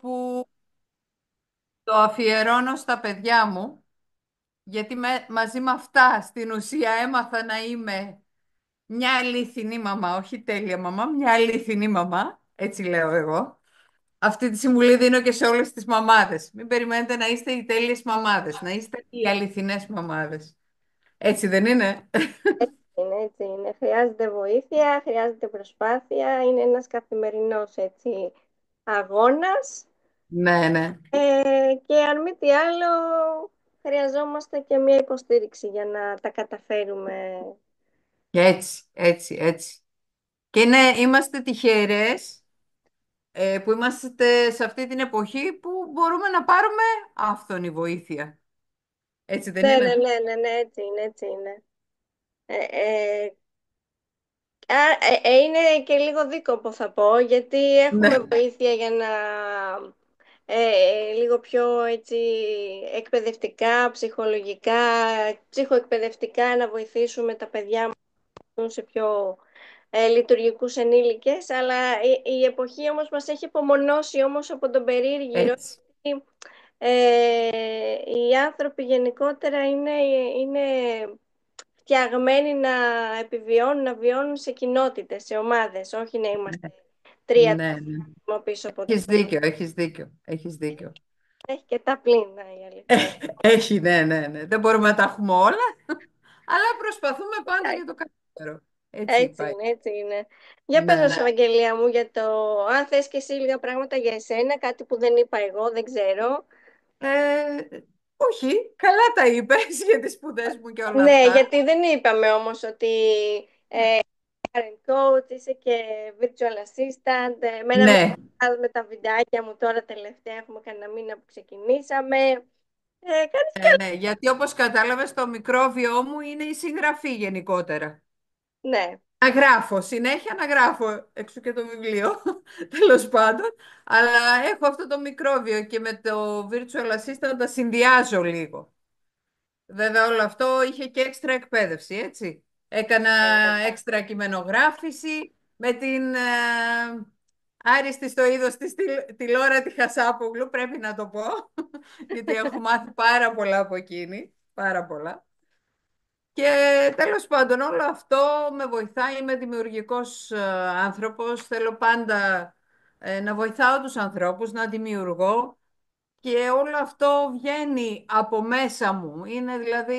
που το αφιερώνω στα παιδιά μου, γιατί μαζί με αυτά στην ουσία έμαθα να είμαι μια αληθινή μαμά, όχι τέλεια μαμά, μια αληθινή μαμά, έτσι λέω εγώ. Αυτή τη συμβουλή δίνω και σε όλες τις μαμάδες. Μην περιμένετε να είστε οι τέλειες μαμάδες, να είστε οι αληθινές μαμάδες. Έτσι δεν είναι? Είναι έτσι, είναι. Χρειάζεται βοήθεια, χρειάζεται προσπάθεια, είναι ένας καθημερινός έτσι αγώνας Ναι, ναι. και αν μη τι άλλο χρειαζόμαστε και μια υποστήριξη για να τα καταφέρουμε. Και έτσι, έτσι, έτσι. Και ναι, είμαστε τυχερές που είμαστε σε αυτή την εποχή που μπορούμε να πάρουμε άφθονη βοήθεια. Έτσι δεν Ναι, ναι, είναι? ναι, ναι, ναι, έτσι είναι, έτσι είναι. Ε, ε, είναι και λίγο δίκοπο θα πω, γιατί έχουμε Ναι. βοήθεια για να λίγο πιο έτσι εκπαιδευτικά, ψυχολογικά, ψυχοεκπαιδευτικά να βοηθήσουμε τα παιδιά μας σε πιο λειτουργικούς ενήλικες, αλλά η εποχή όμως μας έχει απομονώσει όμως από τον περίγυρο. Έτσι. Οι άνθρωποι γενικότερα είναι φτιαγμένοι να επιβιώνουν, να βιώνουν σε κοινότητες, σε ομάδες, όχι να είμαστε τρία Ναι, ναι. άτομα πίσω από το. Έχεις δίκιο, έχεις δίκιο, έχεις δίκιο. Έχει και τα πλήνα η αλήθεια. Έχει, ναι, ναι, ναι. Δεν μπορούμε να τα έχουμε όλα, αλλά προσπαθούμε πάντα Εντάξει, για το καλύτερο. Έτσι έτσι πάει. είναι, έτσι είναι. Για πες Ναι, μας, ναι. Ευαγγελία μου, για το αν θες και εσύ λίγα πράγματα για εσένα, κάτι που δεν είπα εγώ, δεν ξέρω. Όχι, καλά τα είπες για τις σπουδές μου και όλα Ναι, αυτά. γιατί δεν είπαμε όμως ότι ε, parent coach, είσαι και virtual assistant. Εμένα Ναι, με τα βιντεάκια μου τώρα τελευταία, έχουμε κανένα μήνα που ξεκινήσαμε. Κάνεις ναι, γιατί όπως κατάλαβες το μικρόβιό μου είναι η συγγραφή γενικότερα. ναι. Να γράφω, συνέχεια να γράφω, έξω και το βιβλίο, τέλος πάντων. Αλλά έχω αυτό το μικρόβιο και με το virtual assistant τα συνδυάζω λίγο. Βέβαια όλο αυτό είχε και έξτρα εκπαίδευση, έτσι. Έκανα έξτρα κειμενογράφηση με την άριστη στο είδος της τηλόρατη Χασάπογλου, πρέπει να το πω, γιατί έχω μάθει πάρα πολλά από εκείνη, πάρα πολλά. Και τέλος πάντων όλο αυτό με βοηθάει, είμαι δημιουργικός άνθρωπος, θέλω πάντα να βοηθάω τους ανθρώπους, να δημιουργώ και όλο αυτό βγαίνει από μέσα μου. Είναι δηλαδή,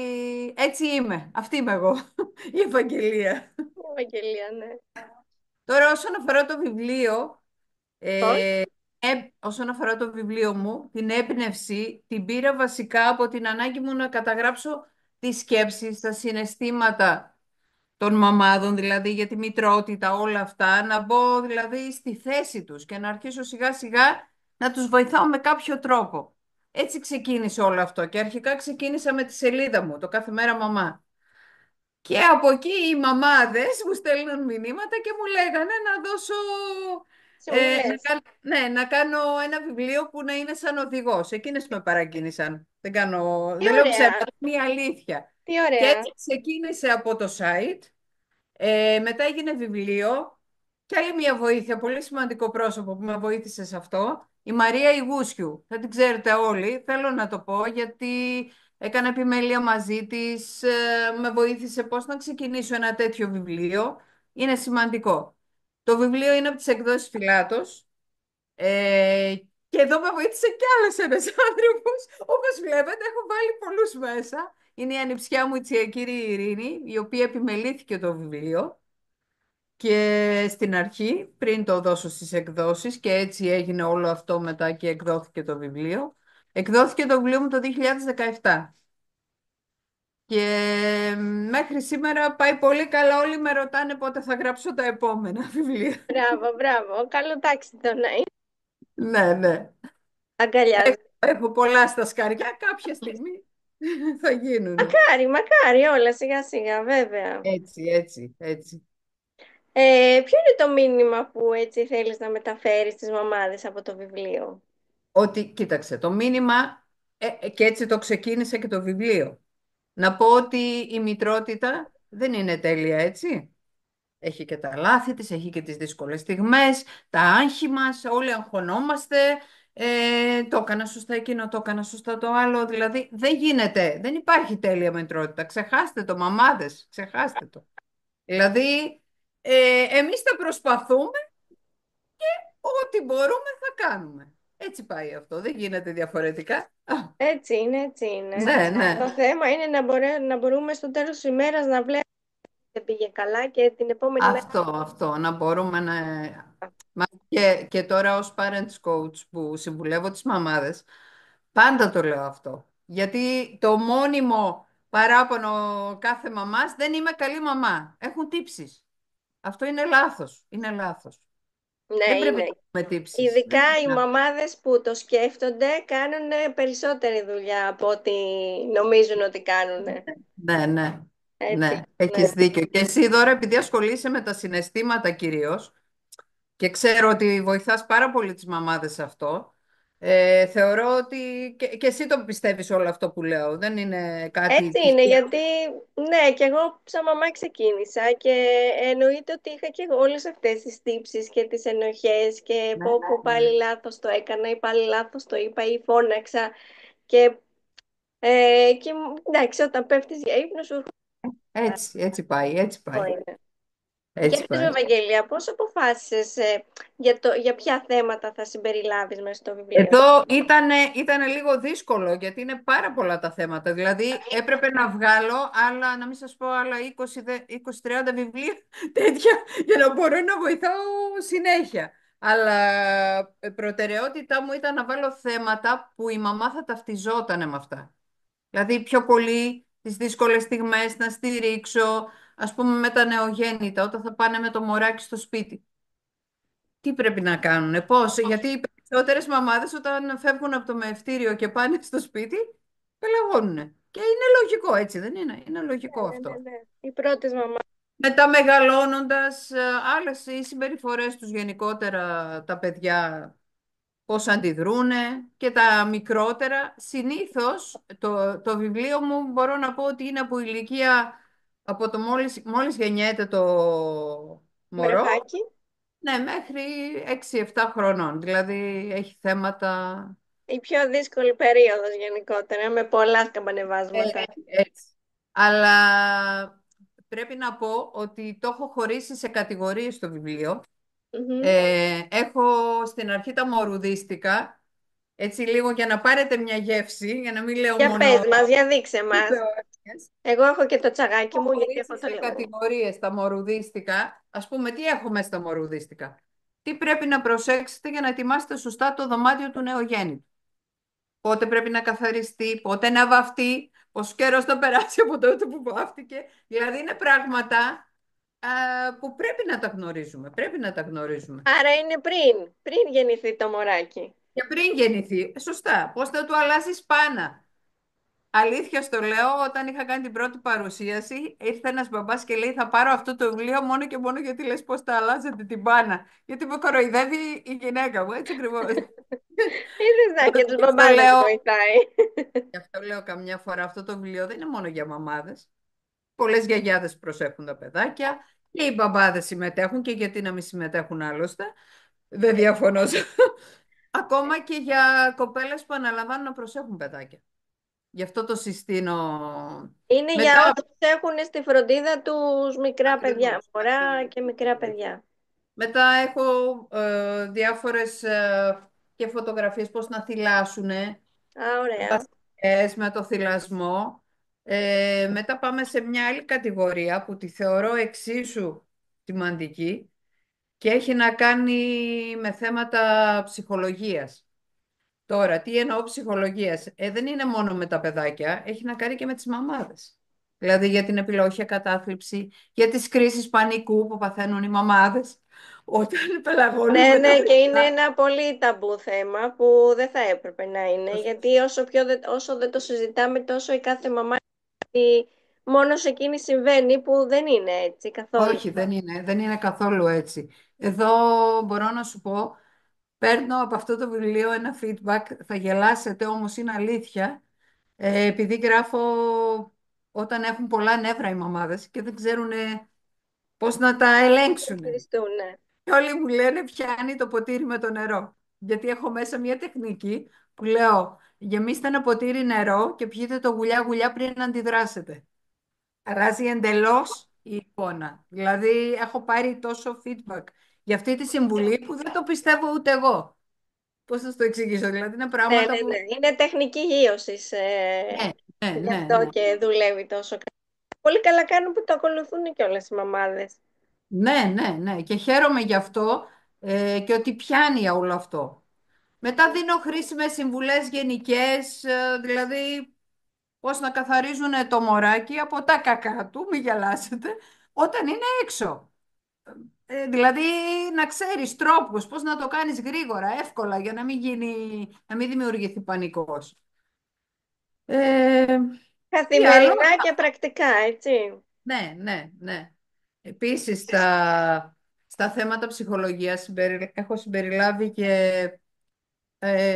έτσι είμαι, αυτή είμαι εγώ, η Ευαγγελία. Ευαγγελία, ναι. Τώρα όσον αφορά το βιβλίο, Πώς? ε, όσον αφορά το βιβλίο μου, την έμπνευση την πήρα βασικά από την ανάγκη μου να καταγράψω τις σκέψεις, τα συναισθήματα των μαμάδων, δηλαδή για τη μητρότητα, όλα αυτά, να μπω δηλαδή στη θέση τους και να αρχίσω σιγά σιγά να τους βοηθάω με κάποιο τρόπο. Έτσι ξεκίνησε όλο αυτό και αρχικά ξεκίνησα με τη σελίδα μου, το κάθε μέρα μαμά. Και από εκεί οι μαμάδες μου στέλνουν μηνύματα και μου λέγανε να δώσω, Συμβουλές. να κάνω ένα βιβλίο που να είναι σαν οδηγός. Εκείνες με παρακίνησαν. Τι Δεν λέω ωραία, ψέματα, είναι η αλήθεια. τι Και ωραία. έτσι ξεκίνησε από το site. Μετά έγινε βιβλίο και άλλη μια βοήθεια, πολύ σημαντικό πρόσωπο που με βοήθησε σε αυτό, η Μαρία Ιγούσιου. Θα την ξέρετε όλοι, θέλω να το πω γιατί έκανα επιμέλεια μαζί της, με βοήθησε πώς να ξεκινήσω ένα τέτοιο βιβλίο. Είναι σημαντικό. Το βιβλίο είναι από τις εκδόσεις Φυλάτος και εδώ με βοήθησε κι άλλος ένας άνθρωπος. Όπως βλέπετε έχω βάλει πολλούς μέσα. Είναι η ανιψιά μου η Τσιακύρη Ειρήνη, η οποία επιμελήθηκε το βιβλίο και στην αρχή, πριν το δώσω στις εκδόσεις και έτσι έγινε όλο αυτό μετά και εκδόθηκε το βιβλίο. Εκδόθηκε το βιβλίο μου το 2017 και μέχρι σήμερα πάει πολύ καλά. Όλοι με ρωτάνε πότε θα γράψω τα επόμενα βιβλία. Μπράβο, μπράβο. Καλό τάξη το να είναι. Ναι, ναι. Αγκαλιάζει. Έχω πολλά στα σκαριά, κάποια στιγμή θα γίνουν. Μακάρι, μακάρι όλα σιγά σιγά βέβαια. Έτσι, έτσι, έτσι. Ποιο είναι το μήνυμα που έτσι θέλεις να μεταφέρεις στις μαμάδες από το βιβλίο? Ότι, κοίταξε, το μήνυμα, και έτσι το ξεκίνησε και το βιβλίο. Να πω ότι η μητρότητα δεν είναι τέλεια, έτσι. Έχει και τα λάθη της, έχει και τις δύσκολες στιγμές, τα άγχη μας, όλοι αγχωνόμαστε Το έκανα σωστά εκείνο, το έκανα σωστά το άλλο. Δηλαδή δεν γίνεται, δεν υπάρχει τέλεια μητρότητα. Ξεχάστε το, μαμάδες, ξεχάστε το. Δηλαδή εμείς θα προσπαθούμε, ό,τι μπορούμε θα κάνουμε. Έτσι πάει αυτό, δεν γίνεται διαφορετικά. Έτσι είναι, έτσι είναι. Ναι, ναι. Το θέμα είναι να μπορούμε στο τέλος της ημέρας να βλέπουμε ότι δεν πήγε καλά και την επόμενη μέρα. Αυτό, να μπορούμε να... Και τώρα ως parents coach που συμβουλεύω τις μαμάδες, πάντα το λέω αυτό. Γιατί το μόνιμο παράπονο κάθε μαμάς, δεν είμαι καλή μαμά. Έχουν τύψεις. Αυτό είναι λάθος. Είναι λάθος. Ναι, Δεν πρέπει να είναι. έχουμε τύψεις. Δεν Ειδικά πρέπει οι να... μαμάδες που το σκέφτονται κάνουν περισσότερη δουλειά από ό,τι νομίζουν ότι κάνουν. Ναι, ναι, Έτσι. ναι. Ναι. Έχεις δίκιο. Και εσύ τώρα, επειδή ασχολείσαι με τα συναισθήματα κυρίως, και ξέρω ότι βοηθάς πάρα πολύ τις μαμάδες σε αυτό. Θεωρώ ότι και εσύ το πιστεύεις όλο αυτό που λέω. Δεν είναι κάτι Έτσι είναι, τυχαίο. γιατί ναι, και εγώ σαν μαμά ξεκίνησα και εννοείται ότι είχα και εγώ όλες αυτές τις τύψεις και τις ενοχές και Ναι, πω ναι. πάλι λάθος το έκανα ή πάλι λάθος το είπα ή φώναξα και, εντάξει, όταν πέφτεις για ύπνο σου έρχονται Έτσι πάει, έτσι αυτό πάει. είναι. Για Έτσι πες μου, πάει. Ευαγγελία, πώς αποφάσισες για ποια θέματα θα συμπεριλάβεις μέσα στο βιβλίο? Εδώ ήτανε λίγο δύσκολο γιατί είναι πάρα πολλά τα θέματα. Δηλαδή έπρεπε να βγάλω άλλα, να μην σας πω, άλλα 20-30 βιβλία τέτοια για να μπορώ να βοηθάω συνέχεια. Αλλά προτεραιότητά μου ήταν να βάλω θέματα που η μαμά θα ταυτιζότανε με αυτά. Δηλαδή πιο πολύ τις δύσκολες στιγμές να στηρίξω, ας πούμε με τα νεογέννητα, όταν θα πάνε με το μωράκι στο σπίτι. Τι πρέπει να κάνουν, πώς, γιατί οι περισσότερες μαμάδες όταν φεύγουν από το μεευτήριο και πάνε στο σπίτι, πελαγώνουνε. Και είναι λογικό, έτσι δεν είναι, είναι λογικό Ναι, ναι, αυτό. ναι. Οι πρώτες μαμάς. Μετά μεγαλώνοντας, άλλες οι συμπεριφορές τους γενικότερα, τα παιδιά πώς αντιδρούνε και τα μικρότερα. Συνήθως το βιβλίο μου μπορώ να πω ότι είναι από ηλικία, από το μόλις γεννιέται το μωρό, Βρεφάκι. ναι, μέχρι 6-7 χρονών. Δηλαδή έχει θέματα Η πιο δύσκολη περίοδος γενικότερα, με πολλά σκαμπανεβάσματα. έτσι. Αλλά πρέπει να πω ότι το έχω χωρίσει σε κατηγορίες στο βιβλίο. Μμμ. Έχω στην αρχή τα μορουδίστικα, έτσι λίγο για να πάρετε μια γεύση, για να μην λέω Για μόνο πες μας, για δείξε μας. θεώρητες. Εγώ έχω και το τσαγάκι Έχω μου, γιατί χωρίσει έχω το σε λίγο. κατηγορίες τα μορουδίστικα. Ας πούμε, τι έχω μέσα στα μορουδίστικα. Τι πρέπει να προσέξετε για να ετοιμάσετε σωστά το δωμάτιο του νεογέννητου. Πότε πρέπει να καθαριστεί, πότε να βαφτεί, πόσο καιρός θα περάσει από τότε που βάφτηκε. Δηλαδή είναι πράγματα που πρέπει να τα γνωρίζουμε. Πρέπει να τα γνωρίζουμε. Άρα είναι πριν γεννηθεί το μωράκι. Και πριν γεννηθεί, σωστά, πώς θα του αλλάσεις πάνα. Αλήθεια στο λέω, όταν είχα κάνει την πρώτη παρουσίαση, ήρθε ένας μπαμπάς και λέει θα πάρω αυτό το βιβλίο μόνο και μόνο γιατί λες πώς θα αλλάζετε την πάνα. Γιατί με κοροϊδεύει η γυναίκα μου, έτσι ακριβώς. Είδες να και τους Γι' αυτό μπαμπάδες λέω, βοηθάει. γι' αυτό λέω καμιά φορά αυτό το βιβλίο δεν είναι μόνο για μαμάδες. Πολλές γιαγιάδες προσέχουν τα παιδάκια και οι μπαμπάδες συμμετέχουν και γιατί να μην συμμετέχουν άλλωστε. Δεν διαφωνώ. Ακόμα και για κοπέλες που αναλαμβάνουν να προσέχουν παιδάκια. Γι' αυτό το συστήνω. Είναι για Μετά, όσους έχουν στη φροντίδα τους μικρά παιδιά, ακριβώς, μωρά και μικρά παιδιά. μετά έχω διάφορες και φωτογραφίες πώς να θυλάσουνε, Α, ωραία. βασικές με το θυλασμό. Μετά πάμε σε μια άλλη κατηγορία που τη θεωρώ εξίσου σημαντική και έχει να κάνει με θέματα ψυχολογίας. Τώρα, τι εννοώ ψυχολογίας. Δεν είναι μόνο με τα παιδάκια, έχει να κάνει και με τις μαμάδες. Δηλαδή για την επιλόχια κατάθλιψη, για τις κρίσεις πανικού που παθαίνουν οι μαμάδες όταν πελαγώνουν Ναι, με τα ναι, και είναι παιδιά. ένα πολύ ταμπού θέμα που δεν θα έπρεπε να είναι, γιατί όσο δεν το συζητάμε, τόσο η κάθε μαμά ότι μόνο σε εκείνη συμβαίνει, που δεν είναι έτσι καθόλου. Όχι, δεν είναι καθόλου έτσι. Εδώ μπορώ να σου πω, παίρνω από αυτό το βιβλίο ένα feedback, θα γελάσετε όμως είναι αλήθεια, επειδή γράφω όταν έχουν πολλά νεύρα οι μαμάδες και δεν ξέρουν πώς να τα ελέγξουν. Ευχαριστούν, ναι. Και όλοι μου λένε πιάνει το ποτήρι με το νερό. γιατί έχω μέσα μια τεχνική που λέω γεμίστε ένα ποτήρι νερό και πιείτε το γουλιά γουλιά πριν να αντιδράσετε. Αλλάζει εντελώς η εικόνα. Δηλαδή έχω πάρει τόσο feedback για αυτή τη συμβουλή που δεν το πιστεύω ούτε εγώ. Πώς θα σου το εξηγήσω, δηλαδή είναι Ναι, ναι, πράγματα που... ναι. Είναι τεχνική γείωσης. Ναι, ναι, Γι' ναι, αυτό ναι. και δουλεύει τόσο καλά. Πολύ καλά κάνουν που το ακολουθούν και όλες οι μαμάδες. Ναι, ναι, ναι. Και χαίρομαι γι' αυτό και ότι πιάνει όλο αυτό. Μετά δίνω χρήσιμες συμβουλές γενικές, δηλαδή πώς να καθαρίζουν το μωράκι από τα κακά του, μην γελάσετε, όταν είναι έξω. Δηλαδή να ξέρεις τρόπους, πώς να το κάνεις γρήγορα, εύκολα, για να μην γίνει, να μην δημιουργηθεί πανικός. Ε, τι άλλο? Καθημερινά και πρακτικά, έτσι. Ναι, ναι, ναι. Επίσης, στα θέματα ψυχολογίας έχω συμπεριλάβει και,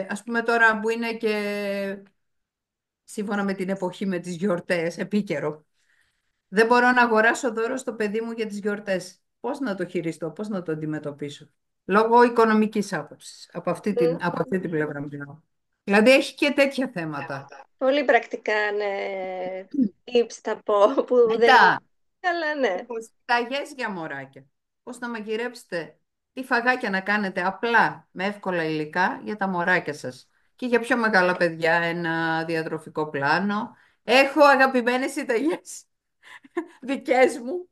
ας πούμε τώρα που είναι και σύμφωνα με την εποχή με τις γιορτές, επίκαιρο. Δεν μπορώ να αγοράσω δώρο στο παιδί μου για τις γιορτές. Πώς να το χειριστώ, πώς να το αντιμετωπίσω. Λόγω οικονομικής άποψης. Μμ. Από αυτή την πλευρά μιλάω. Δηλαδή έχει και τέτοια θέματα. Πολύ πρακτικά, ναι. Tips θα πω, που δεν είναι, Μετά, αλλά ναι. λοιπόν, συνταγές για μωράκια. Πώς να μαγειρέψετε, τι φαγάκια να κάνετε απλά, με εύκολα υλικά για τα μωράκια σας. Και για πιο μεγάλα παιδιά ένα διατροφικό πλάνο. Έχω αγαπημένες συνταγές δικές μου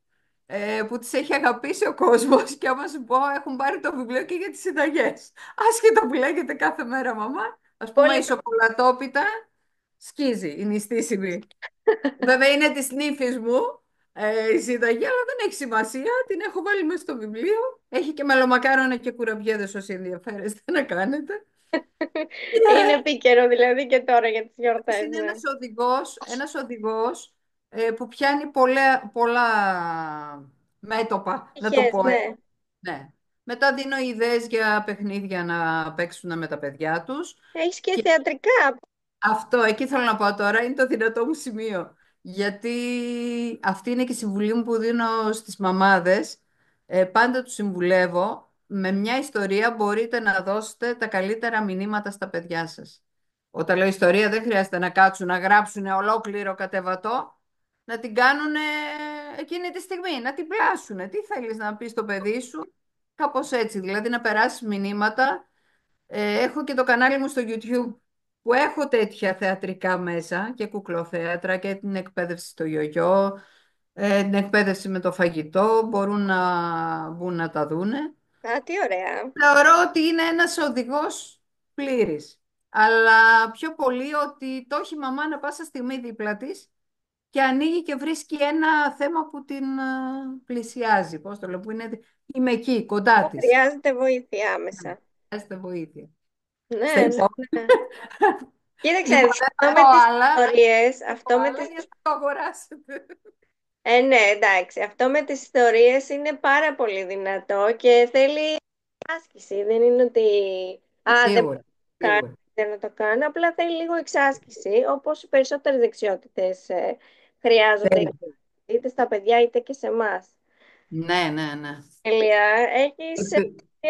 που τις έχει αγαπήσει ο κόσμος και άμα σου πω έχουν πάρει το βιβλίο και για τις συνταγές. Άσχετα που λέγεται κάθε μέρα μαμά, ας πούμε η Πολύ σοκολατόπιτα σκίζει, είναι η στήσιμη. Βέβαια είναι της νύφης μου η συνταγή, αλλά δεν έχει σημασία, την έχω βάλει μέσα στο βιβλίο. Έχει και μελομακάρονα και κουραμπιέδες όσοι ενδιαφέρεστε να κάνετε. είναι επίκαιρο δηλαδή και τώρα για τις γιορτές, Είναι ναι. ένας οδηγός που πιάνει πολλά μέτωπα, να το Είχες, πω ναι. ναι. Μετά δίνω ιδέες για παιχνίδια να παίξουν με τα παιδιά τους. Έχεις και Και θεατρικά. αυτό, εκεί θέλω να πάω τώρα, είναι το δυνατό μου σημείο. Γιατί αυτή είναι και η συμβουλή μου που δίνω στις μαμάδες. Πάντα τους συμβουλεύω, με μια ιστορία μπορείτε να δώσετε τα καλύτερα μηνύματα στα παιδιά σας. Όταν λέω ιστορία δεν χρειάζεται να κάτσουν να γράψουν ολόκληρο κατεβατό, να την κάνουν εκείνη τη στιγμή, να την πλάσουν. Τι θέλεις να πεις στο παιδί σου, κάπως έτσι, δηλαδή να περάσεις μηνύματα. Έχω και το κανάλι μου στο YouTube που έχω τέτοια θεατρικά μέσα και κουκλοθέατρα και την εκπαίδευση στο γιογιό, την εκπαίδευση με το φαγητό, μπορούν να μπουν να τα δούνε. Α, τι ωραία. Θεωρώ ότι είναι ένας οδηγός πλήρης, αλλά πιο πολύ ότι το έχει η μαμά να πάσα στιγμή δίπλα της και ανοίγει και βρίσκει ένα θέμα που την πλησιάζει, πώς το λέω, που είναι, είμαι εκεί, κοντά Που της. χρειάζεται βοήθεια άμεσα. Χρειάζεται βοήθεια. Στα Ναι, ναι, υπόλοιπα. ναι. Κοίταξε, Λοιπόν, δεν θα αυτό πω με τις άλλα, ιστορίες, πω αυτό με άλλα τις... γιατί θα το αγοράσετε. Ναι, εντάξει, αυτό με τις ιστορίες είναι πάρα πολύ δυνατό και θέλει άσκηση. Δεν είναι ότι, δεν μπορώ Σίγουρα, να το κάνω, σίγουρα. δεν να το κάνω, απλά θέλει λίγο εξάσκηση, όπως οι περισσότερες δεξιότητες χρειάζονται Θέλει. είτε στα παιδιά είτε και σε εμά. Ναι, ναι, ναι. Ελία, έχεις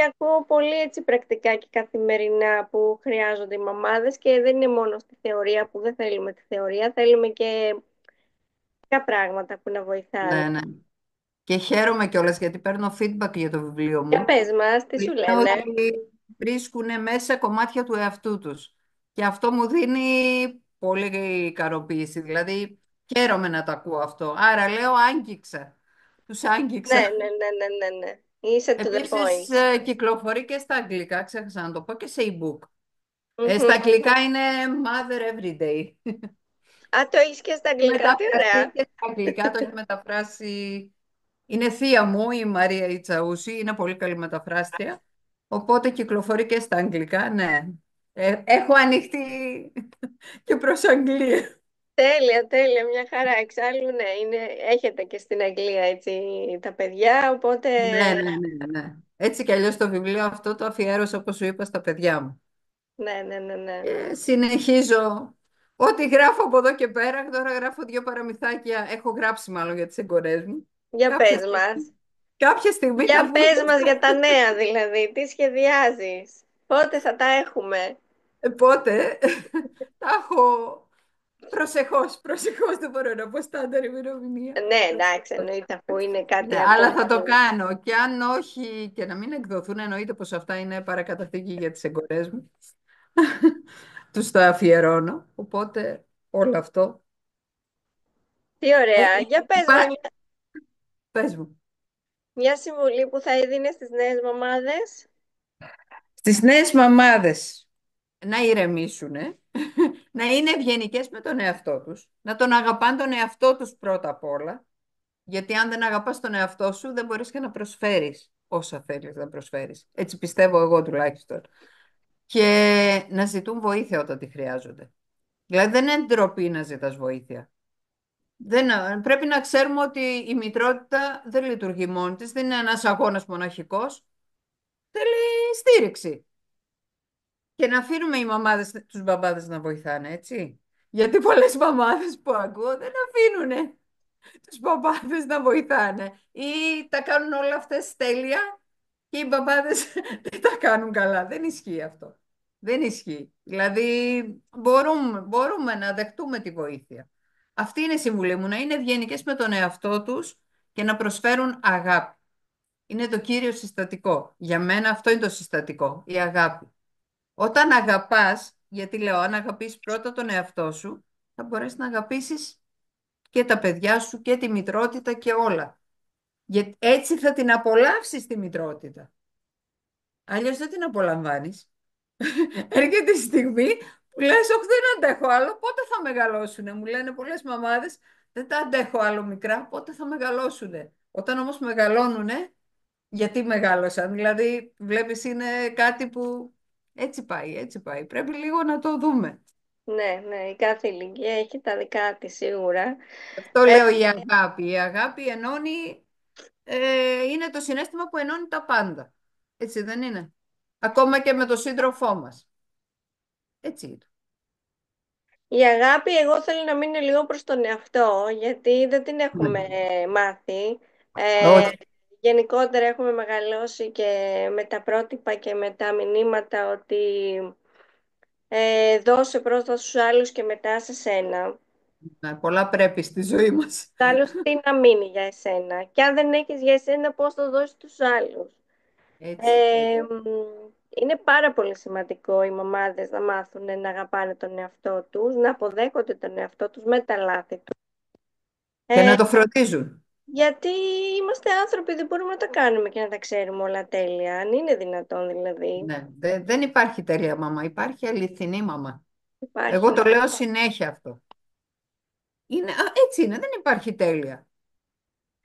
ακούω πολύ έτσι πρακτικά και καθημερινά που χρειάζονται οι μαμάδες και δεν είναι μόνο στη θεωρία που δεν θέλουμε τη θεωρία, θέλουμε και τα πράγματα που να βοηθάνε. Ναι, ναι. Και χαίρομαι κιόλας γιατί παίρνω feedback για το βιβλίο Για μου. πες μας, τι σου Είναι λένε. ότι βρίσκουν μέσα κομμάτια του εαυτού τους. Και αυτό μου δίνει πολύ ικανοποίηση. Δηλαδή, χαίρομαι να το ακούω αυτό. Άρα λέω, άγγιξα. Τους Ναι, άγγιξα. ναι, ναι, ναι, ναι, ναι. Είσαι to the Επίσης, point. κυκλοφορεί και στα αγγλικά, ξέχασα να το πω, και σε e-book. Μμμ. Στα αγγλικά είναι Mother Everyday. Α, το έχεις και στα αγγλικά, τι Μεταφραστεί ωραία. και στα αγγλικά, το έχει μεταφράσει. Είναι θεία μου, η Μαρία Ιτσαούση, είναι πολύ καλή μεταφράστρια. Οπότε κυκλοφορεί και στα αγγλικά, ναι. Έχω ανοιχτεί και προς Αγγλία. Τέλεια, τέλεια, μια χαρά. Εξάλλου, ναι, έχετε και στην Αγγλία έτσι τα παιδιά, οπότε Ναι, ναι, ναι, ναι. Έτσι κι αλλιώς το βιβλίο αυτό το αφιέρωσα, όπως σου είπα, στα παιδιά μου. ναι, ναι, ναι, ναι. Συνεχίζω. Ό,τι γράφω από εδώ και πέρα, τώρα γράφω δύο παραμυθάκια, έχω γράψει μάλλον για τις εγγονές μου. Για Κάποια πες στιγμή, μας. κάποια στιγμή θα Για βγουν. πες μας για τα νέα δηλαδή, τι σχεδιάζεις. Πότε θα τα έχουμε? Πότε τα έχω προσεχώς δεν μπορώ να πω στάνταρ ημερομηνία. Ναι, εντάξει, εννοείται αφού είναι Ναι, κάτι αλλά ακόμα. θα το κάνω και αν όχι και να μην εκδοθούν, εννοείται πως αυτά είναι παρακαταθήκη για τις εγκορές μου. Τους τα αφιερώνω, οπότε όλο αυτό. Τι Ε, ωραία. Για πες μας υπά- Πες μου. μια συμβουλή που θα έδινε στις νέες μαμάδες. Στις νέες μαμάδες να ηρεμήσουν, να είναι ευγενικές με τον εαυτό τους, να τον αγαπάνε τον εαυτό τους πρώτα απ' όλα, γιατί αν δεν αγαπάς τον εαυτό σου δεν μπορείς και να προσφέρεις όσα θέλεις να προσφέρεις. Έτσι πιστεύω εγώ τουλάχιστον. Και να ζητούν βοήθεια όταν τη χρειάζονται. Δηλαδή δεν είναι ντροπή να ζητάς βοήθεια. Δεν, πρέπει να ξέρουμε ότι η μητρότητα δεν λειτουργεί μόνη της, δεν είναι ένας αγώνας μοναχικός, θέλει στήριξη. Και να αφήνουμε οι μαμάδες, τους μπαμπάδες να βοηθάνε, έτσι. Γιατί πολλές μαμάδες που ακούω δεν αφήνουν τους μπαμπάδες να βοηθάνε ή τα κάνουν όλα αυτές τέλεια και οι μπαμπάδες δεν τα κάνουν καλά. Δεν ισχύει αυτό. Δεν ισχύει. Δηλαδή μπορούμε να δεχτούμε τη βοήθεια. Αυτή είναι η συμβουλή μου, να είναι ευγενικές με τον εαυτό τους και να προσφέρουν αγάπη. Είναι το κύριο συστατικό. Για μένα αυτό είναι το συστατικό, η αγάπη. Όταν αγαπάς, γιατί λέω, αν αγαπήσεις πρώτα τον εαυτό σου, θα μπορέσεις να αγαπήσεις και τα παιδιά σου και τη μητρότητα και όλα. Γιατί έτσι θα την απολαύσεις τη μητρότητα. Αλλιώς δεν την απολαμβάνεις. Έρχεται η στιγμή που λες, όχι δεν αντέχω άλλο, πότε θα μεγαλώσουνε. Μου λένε πολλές μαμάδες, δεν τα αντέχω άλλο μικρά, πότε θα μεγαλώσουνε. Όταν όμως μεγαλώνουνε, γιατί μεγάλωσαν. Δηλαδή, βλέπεις, είναι κάτι που έτσι πάει, έτσι πάει. Πρέπει λίγο να το δούμε. Ναι, ναι, η κάθε ηλικία έχει τα δικά της σίγουρα. Αυτό Ε, λέω η αγάπη. Η αγάπη ενώνει, είναι το συναίσθημα που ενώνει τα πάντα. Έτσι δεν είναι. Ακόμα και με τον σύντροφό μας. Έτσι είναι. η αγάπη εγώ θέλω να μείνει λίγο προς τον εαυτό, γιατί δεν την Ναι. έχουμε μάθει. Ε, Όχι. γενικότερα έχουμε μεγαλώσει και με τα πρότυπα και με τα μηνύματα ότι δώσε πρώτα στους άλλους και μετά σε σένα. Ναι, πολλά πρέπει στη ζωή μας. Τ' άλλος τι να μείνει για εσένα. Και αν δεν έχεις για εσένα, πώς το δώσεις στους άλλους. Έτσι, Ε, μ, είναι πάρα πολύ σημαντικό οι μαμάδες να μάθουν να αγαπάνε τον εαυτό τους, να αποδέχονται τον εαυτό τους με τα λάθη τους. και Ε, να το φροντίζουν. γιατί είμαστε άνθρωποι, δεν μπορούμε να τα κάνουμε και να τα ξέρουμε όλα τέλεια. Αν είναι δυνατόν δηλαδή. Ναι. Δεν υπάρχει τέλεια μαμά, υπάρχει αληθινή μαμά. Υπάρχει. Εγώ το λέω συνέχεια αυτό. Έτσι είναι, δεν υπάρχει τέλεια.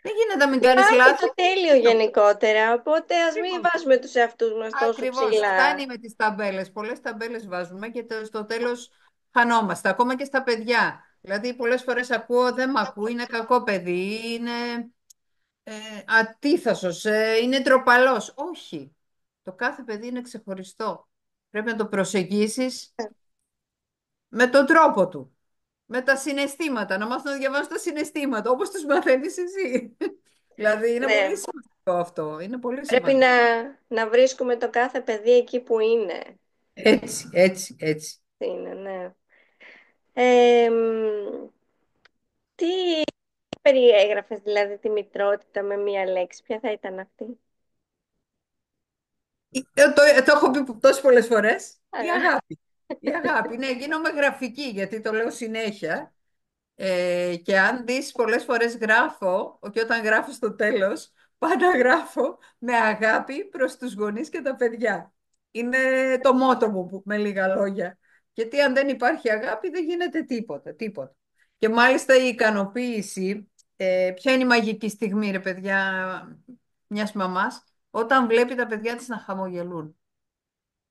Δεν γίνεται να μην κάνεις Υπάρχει λάθη. το τέλειο γενικότερα, οπότε ας μην Ακριβώς. βάζουμε τους εαυτούς μας τόσο Ακριβώς. ψηλά. Φτάνει με τις ταμπέλες. Πολλές ταμπέλες βάζουμε και στο τέλος χανόμαστε. Ακόμα και στα παιδιά. Δηλαδή πολλές φορές ακούω δεν μ' ακούει, είναι κακό παιδί, είναι ατίθασος, είναι ντροπαλός. Όχι. Το κάθε παιδί είναι ξεχωριστό. Πρέπει να το προσεγγίσεις με τον τρόπο του. Με τα συναισθήματα. Να μάθουν να διαβάζουν τα συναισθήματα, όπως τους μαθαίνεις εσύ. Δηλαδή είναι πολύ Ναι, σημαντικό αυτό. Είναι πολύ πρέπει σημαντικό. να βρίσκουμε το κάθε παιδί εκεί που είναι. Έτσι, έτσι, έτσι. Είναι, ναι. Ε, μ, τι περιέγραφες δηλαδή τη μητρότητα με μία λέξη, ποια θα ήταν αυτή? Το έχω πει τόσες πολλές φορές. Η Αγάπη. αγάπη. Η αγάπη. Ναι, γίνομαι γραφική γιατί το λέω συνέχεια. Και αν δεις πολλές φορές γράφω και όταν γράφω στο τέλος πάντα γράφω με αγάπη προς τους γονείς και τα παιδιά. Είναι το μότο μου με λίγα λόγια. Γιατί αν δεν υπάρχει αγάπη δεν γίνεται τίποτα, τίποτα. Και μάλιστα η ικανοποίηση, ποια είναι η μαγική στιγμή ρε παιδιά μιας μαμάς, όταν βλέπει τα παιδιά της να χαμογελούν.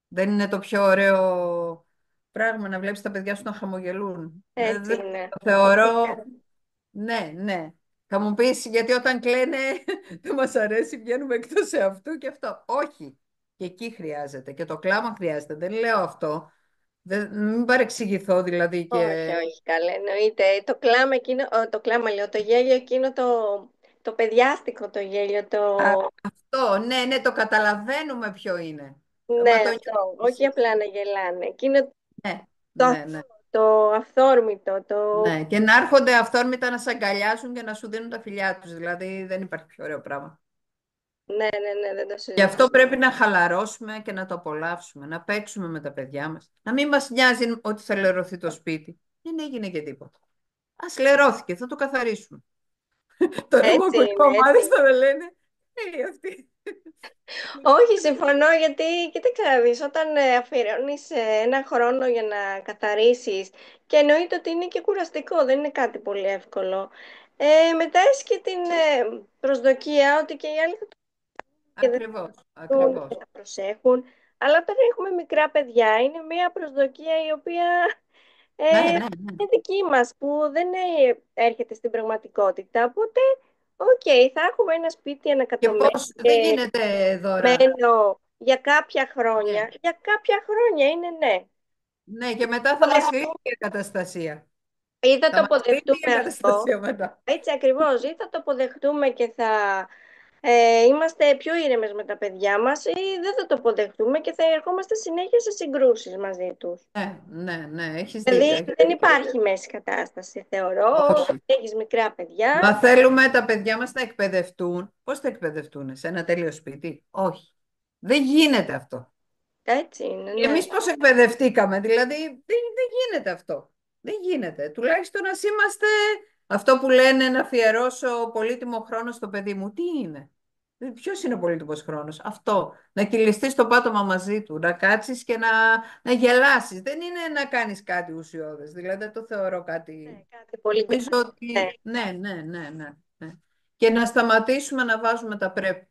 Δεν είναι το πιο ωραίο πράγμα να βλέπεις τα παιδιά σου να χαμογελούν. Έτσι Δεν είναι. το θεωρώ. Ναι, ναι. Θα μου πεις γιατί όταν κλαίνε δεν μας αρέσει, βγαίνουμε εκτός αυτού και αυτό. Όχι. Και εκεί χρειάζεται. Και το κλάμα χρειάζεται. Δεν λέω αυτό. Μην παρεξηγηθώ δηλαδή Όχι, και... όχι, καλά, εννοείται. Το κλάμα εκείνο, το κλάμα λέω, το γέλιο εκείνο το παιδιάστικο το γέλιο, το... Αυτό, ναι, ναι, το καταλαβαίνουμε ποιο είναι. Ναι, Μα το αυτό. νιώθεις Όχι εσύ. απλά να γελάνε. Εκείνο Ναι, το, ναι, ναι. το αυθόρμητο, το... Ναι, και να έρχονται αυθόρμητα να σε αγκαλιάσουν και να σου δίνουν τα φιλιά τους. Δηλαδή δεν υπάρχει πιο ωραίο πράγμα. Ναι, ναι, ναι, δεν το Γι' αυτό συζητώ. πρέπει να χαλαρώσουμε και να το απολαύσουμε, να παίξουμε με τα παιδιά μας. Να μην μας νοιάζει ότι θα λερωθεί το σπίτι. Δεν έγινε και τίποτα. Ας λερώθηκε, θα το καθαρίσουμε. Τώρα μου Έτσι ακούει είναι, έτσι μαμάδες είναι. τώρα λένε, αυτή. Όχι, συμφωνώ γιατί, κοίταξε να δεις, όταν αφιερώνεις ένα χρόνο για να καθαρίσεις και εννοείται ότι είναι και κουραστικό, δεν είναι κάτι πολύ εύκολο. Μετά έχει και την προσδοκία ότι και οι άλλοι θα το και δεν Ακριβώς, θα δουν ακριβώς. και θα προσέχουν. Αλλά όταν έχουμε μικρά παιδιά, είναι μια προσδοκία η οποία Ναι, ναι, ναι. είναι δική μας, που δεν έρχεται στην πραγματικότητα. Οπότε, οκ, θα έχουμε ένα σπίτι Και πώς, δεν γίνεται δώρα. μένω για κάποια χρόνια. Ναι, Για κάποια χρόνια είναι ναι. ναι, και μετά θα μας λύσει η καταστασία. Ή θα Θα το μας λύσει η αποδεχτούμε αυτό, καταστασία μετά. έτσι ακριβώς, ή θα το αποδεχτούμε και θα είμαστε πιο ήρεμες με τα παιδιά μας, ή δεν θα το αποδεχτούμε και θα ερχόμαστε συνέχεια σε συγκρούσεις μαζί τους. Ναι, ναι, ναι, έχεις δίκιο. Δηλαδή δεν υπάρχει μέση κατάσταση, θεωρώ, όταν Όχι. έχεις μικρά παιδιά. Μα θέλουμε τα παιδιά μας να εκπαιδευτούν. Πώς θα εκπαιδευτούν, σε ένα τέλειο σπίτι? Όχι. Δεν γίνεται αυτό. Έτσι είναι, Και ναι. εμείς πώς εκπαιδευτήκαμε, δηλαδή δεν γίνεται αυτό. Δεν γίνεται. Τουλάχιστον ας είμαστε αυτό που λένε να αφιερώσω πολύτιμο χρόνο στο παιδί μου. Τι είναι? Ποιος είναι ο πολύτιμος χρόνος? Αυτό. Να κυλιστείς στο πάτωμα μαζί του, να κάτσεις και να γελάσεις. Δεν είναι να κάνεις κάτι ουσιώδες. Δηλαδή δεν το θεωρώ Ναι, κάτι. κάτι πολύ Νομίζω καλό. Ναι. ότι ναι, ναι, ναι, ναι, ναι. Και να σταματήσουμε να βάζουμε τα πρέπει.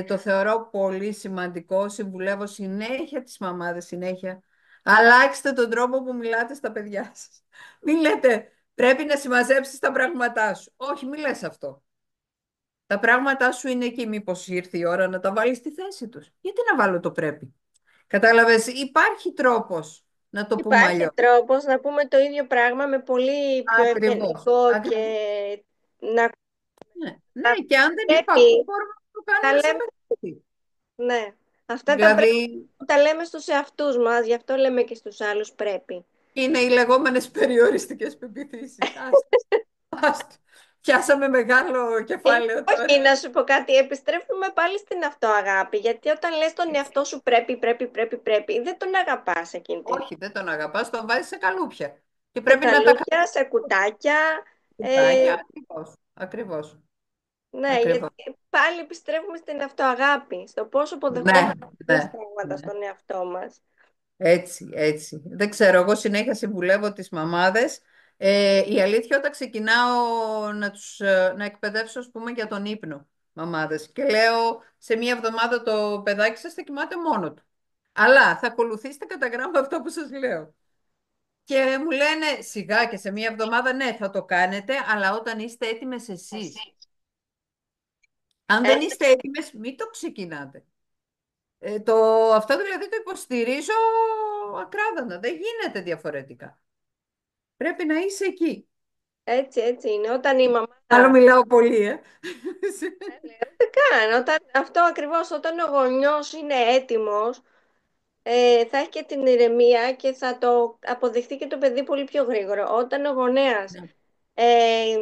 Το θεωρώ πολύ σημαντικό. Συμβουλεύω συνέχεια τις μαμάδες, συνέχεια. Αλλάξτε τον τρόπο που μιλάτε στα παιδιά σας. Μην λέτε, πρέπει να συμμαζέψεις τα πράγματά σου. Όχι, μην λες αυτό. Τα πράγματά σου είναι εκεί, μήπως ήρθε η ώρα να τα βάλεις στη θέση τους. Γιατί να βάλω το πρέπει? Κατάλαβες, υπάρχει τρόπος να το πούμε Υπάρχει αλλιώς. τρόπος να πούμε το ίδιο πράγμα με πολύ πιο Ακριβώς. ευγενικό και να Ναι, να ναι, και αν δεν υπακούει, πρέπει μπορούμε να το τα κάνουμε σε λέμε, παιχνίδι. ναι. Αυτά τα Δηλαδή, πρέπει που τα λέμε στους εαυτούς μας, γι' αυτό λέμε και στους άλλους πρέπει. είναι οι λεγόμενες περιοριστικές πεποιθήσεις. Άστο, άστο. Πιάσαμε μεγάλο κεφάλαιο τώρα. Όχι, να σου πω κάτι, επιστρέφουμε πάλι στην αυτοαγάπη, γιατί όταν λες τον εαυτό σου πρέπει, δεν τον αγαπάς εκείνη την Όχι, δεν τον αγαπάς, τον βάζεις σε καλούπια. Και σε πρέπει να τα καλούκια, σε κουτάκια. κουτάκια. Ακριβώς, ακριβώς, Ναι, γιατί ακριβώς. πάλι επιστρέφουμε στην αυτοαγάπη, στο πόσο Ναι, αποδεχόμαστε εμείς ναι, πράγματα ναι. στον εαυτό μας. Έτσι, έτσι. Δεν ξέρω, εγώ συνέχεια συμβουλεύω τις μαμάδες. Η αλήθεια, όταν ξεκινάω να εκπαιδεύσω, ας πούμε, για τον ύπνο, μαμάδες, και λέω σε μία εβδομάδα το παιδάκι σας θα κοιμάται μόνο του. Αλλά θα ακολουθήσετε κατά γράμμα αυτό που σας λέω. Και μου λένε σιγά και σε μία εβδομάδα, ναι, θα το κάνετε, αλλά όταν είστε έτοιμες εσείς. Αν Ε, δεν είστε έτοιμες, μην το ξεκινάτε. Αυτό δηλαδή το υποστηρίζω ακράδαντα. Δεν γίνεται διαφορετικά. Πρέπει να είσαι εκεί. έτσι είναι. Όταν η Άλλο μαμά... μιλάω πολύ, ε. Ούτε καν. Αυτό ακριβώς, όταν ο γονιός είναι έτοιμος, θα έχει και την ηρεμία και θα το αποδεχτεί και το παιδί πολύ πιο γρήγορα. Όταν ο γονέας Ναι, ε,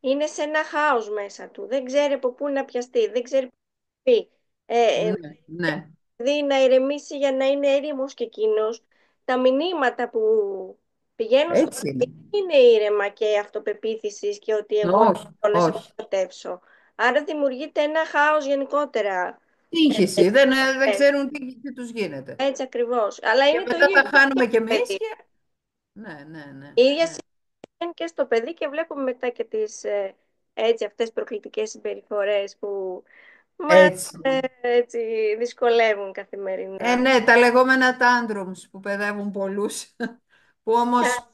είναι σε ένα χάος μέσα του, δεν ξέρει από πού να πιαστεί, δεν ξέρει πού να πει. ναι, ναι. Δηλαδή να ηρεμήσει για να είναι έρημος και εκείνος. Τα μηνύματα που πηγαίνουν στο Έτσι είναι. παιδί είναι ήρεμα και αυτοπεποίθησης και ότι εγώ Όχι, θέλω να σε όχι. προστατεύσω. Άρα δημιουργείται ένα χάος γενικότερα. Σύγχυση. Δεν Ε, ξέρουν τι τους γίνεται. Έτσι ακριβώς. Αλλά Και είναι το μετά ίδιο τα και χάνουμε κι στο εμείς παιδί. και... Ναι, ναι, ναι, Η ίδια ναι. συμβαίνει και στο παιδί και βλέπουμε μετά και τις έτσι αυτές προκλητικές συμπεριφορές που μας Έτσι. έτσι δυσκολεύουν καθημερινά. Ναι, τα λεγόμενα tantrums που παιδεύουν πολλούς, που όμως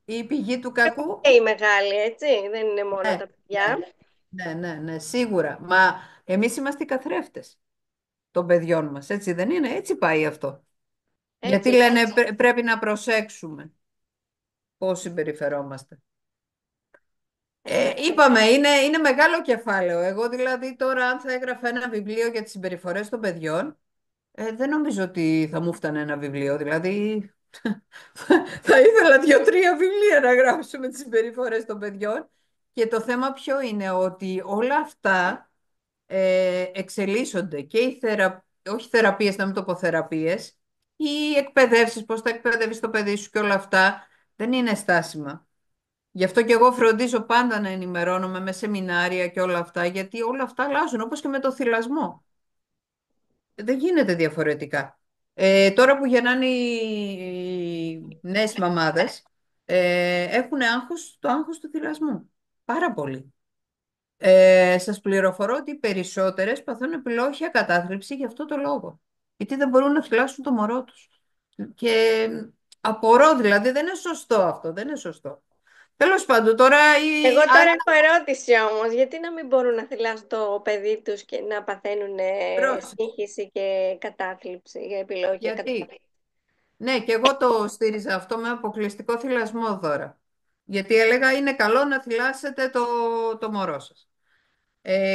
η πηγή του κακού... Και οι μεγάλοι, έτσι, δεν είναι μόνο Ναι, τα ναι, παιδιά. ναι, ναι, ναι, σίγουρα. Μα εμείς είμαστε οι καθρέφτες των παιδιών μας, έτσι δεν είναι? Έτσι πάει αυτό. Γιατί Έτσι, λένε πρέπει να προσέξουμε πώς συμπεριφερόμαστε. Είπαμε, είναι μεγάλο κεφάλαιο. Εγώ δηλαδή τώρα αν θα έγραφα ένα βιβλίο για τις συμπεριφορές των παιδιών, Δεν νομίζω ότι θα μου φτάνε ένα βιβλίο. Δηλαδή, θα ήθελα δύο-τρία βιβλία να γράψω με τις συμπεριφορές των παιδιών. Και το θέμα ποιο είναι, ότι όλα αυτά εξελίσσονται και όχι θεραπείες, να μην το πω θεραπείες, οι εκπαιδεύσεις, πώς θα εκπαιδεύεις το παιδί σου και όλα αυτά δεν είναι στάσιμα. Γι' αυτό και εγώ φροντίζω πάντα να ενημερώνομαι με σεμινάρια και όλα αυτά, γιατί όλα αυτά αλλάζουν, όπως και με το θυλασμό. Δεν γίνεται διαφορετικά. Τώρα που γεννάνε οι νέες μαμάδες, έχουν το άγχος του θυλασμού. Πάρα πολύ. Σας πληροφορώ ότι οι περισσότερες παθούν επιλόχια κατάθλιψη για αυτό το λόγο. Γιατί δεν μπορούν να θυλάσσουν το μωρό τους. Και απορώ, δηλαδή, δεν είναι σωστό αυτό, δεν είναι σωστό. Τέλος πάντων, τώρα Εγώ τώρα έχω ερώτηση όμως, γιατί να μην μπορούν να θυλάσουν το παιδί τους και να παθαίνουν σύγχυση και κατάθλιψη, για επιλογή γιατί. κατάθλιψη. Ναι, και εγώ το στήριζα αυτό με αποκλειστικό θυλασμό δώρα. Γιατί έλεγα είναι καλό να θυλάσετε το μωρό σας.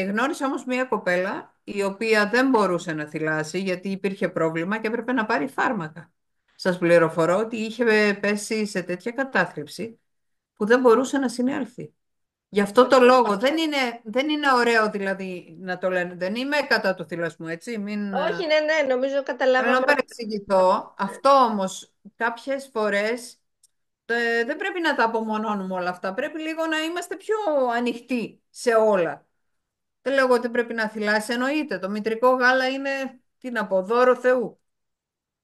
Γνώρισα όμως μία κοπέλα η οποία δεν μπορούσε να θυλάσει γιατί υπήρχε πρόβλημα και έπρεπε να πάρει φάρμακα. Σας πληροφορώ ότι είχε πέσει σε τέτοια κατάθλιψη που δεν μπορούσε να συνέλθει. Γι' αυτό το λόγο δεν είναι ωραίο δηλαδή να το λένε. Δεν είμαι κατά του θυλασμού, έτσι. Μην, Όχι, ναι, ναι, νομίζω θέλω να καταλάβαμε. παρεξηγηθώ. Αυτό όμως κάποιες φορές δεν πρέπει να τα απομονώνουμε όλα αυτά. Πρέπει λίγο να είμαστε πιο ανοιχτοί σε όλα. Δεν λέω ότι πρέπει να θυλάσει, εννοείται. Το μητρικό γάλα είναι, τι να πω, δώρο Θεού.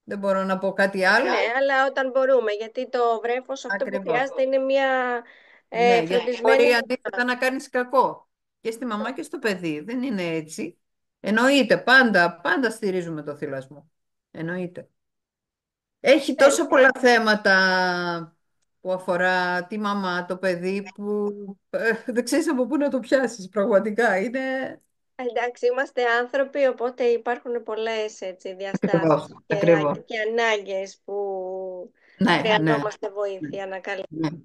Δεν μπορώ να πω κάτι άλλο. Ναι, αλλά όταν μπορούμε, γιατί το βρέφος αυτό που Ακριβώς. χρειάζεται είναι μια Ναι, γιατί φροντισμένη μπορεί μαμά. αντίθετα να κάνεις κακό και στη μαμά και στο παιδί. Δεν είναι έτσι. Εννοείται, πάντα, πάντα στηρίζουμε το θυλασμό. Εννοείται. Έχει Ε, τόσα πολλά θέματα που αφορά τη μαμά, το παιδί, που δεν ξέρεις από πού να το πιάσεις πραγματικά. Είναι εντάξει, είμαστε άνθρωποι, οπότε υπάρχουν πολλές έτσι, ακριβώς, διαστάσεις ακριβώς. και ανάγκες που Ναι, ναι, χρειαζόμαστε ναι, βοήθεια να καλύψουμε. ναι.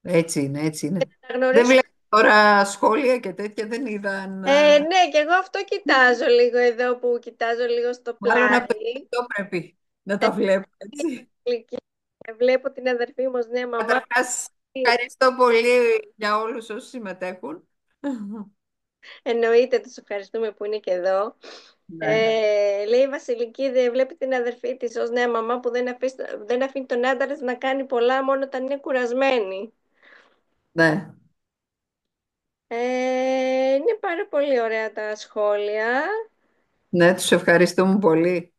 Έτσι είναι, έτσι είναι. Να Δεν γνωρίσω. βλέπω τώρα σχόλια και τέτοια, δεν είδαν. Ναι, και εγώ αυτό κοιτάζω λίγο εδώ που κοιτάζω λίγο στο Μάλλον από το πλάι. αυτό πρέπει να τα βλέπω, Είναι έτσι. ηλικία. Βλέπω την αδερφή μου ως νέα μαμά. Καταρχάς, ευχαριστώ πολύ για όλους όσους συμμετέχουν. Εννοείται, τους ευχαριστούμε που είναι και εδώ. Ναι, Λέει η Βασιλική, βλέπει την αδερφή της ως νέα μαμά που δεν αφήνει τον άντρα της να κάνει πολλά μόνο όταν είναι κουρασμένη. ναι, Είναι πάρα πολύ ωραία τα σχόλια. ναι, τους ευχαριστούμε πολύ.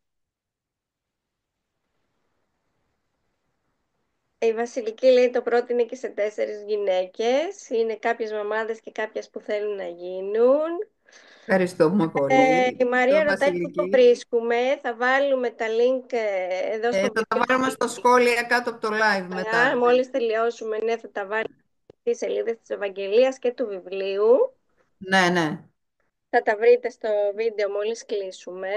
Η Βασιλική λέει το πρότεινε και σε 4 γυναίκες. Είναι κάποιες μαμάδες και κάποιες που θέλουν να γίνουν. Ευχαριστούμε πολύ. Η Μαρία Το ρωτάει πού το Βασιλική. βρίσκουμε. Θα βάλουμε τα link εδώ στο Θα τα βίντεο. βάλουμε στα σχόλια κάτω από το live μετά. Μόλις τελειώσουμε, ναι, θα τα βάλουμε στις σελίδες της Ευαγγελίας και του βιβλίου. Ναι, ναι. Θα τα βρείτε στο βίντεο μόλις κλείσουμε.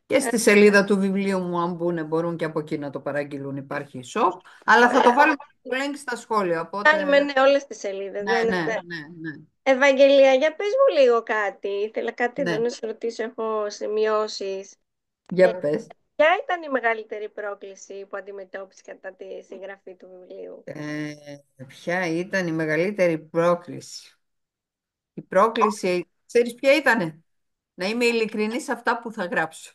Και στη σελίδα του βιβλίου μου, αν μπουν, μπορούν και από εκεί να το παραγγείλουν. Υπάρχει shop. Αλλά θα το βάλουμε το link στα σχόλια. Κάνουμε, Οπότε, ναι, όλες τις σελίδες. ναι, Ναι, ναι, ναι, ναι. ναι, ναι. Ευαγγελία, για πες μου λίγο κάτι. Ήθελα κάτι εδώ Ναι, να σε ρωτήσω, έχω σημειώσεις. Ε, για πες. Ποια ήταν η μεγαλύτερη πρόκληση που αντιμετώπισε κατά τη συγγραφή του βιβλίου? Ποια ήταν η μεγαλύτερη πρόκληση? Η πρόκληση, ξέρεις ποια ήτανε? Να είμαι ειλικρινής σε αυτά που θα γράψω.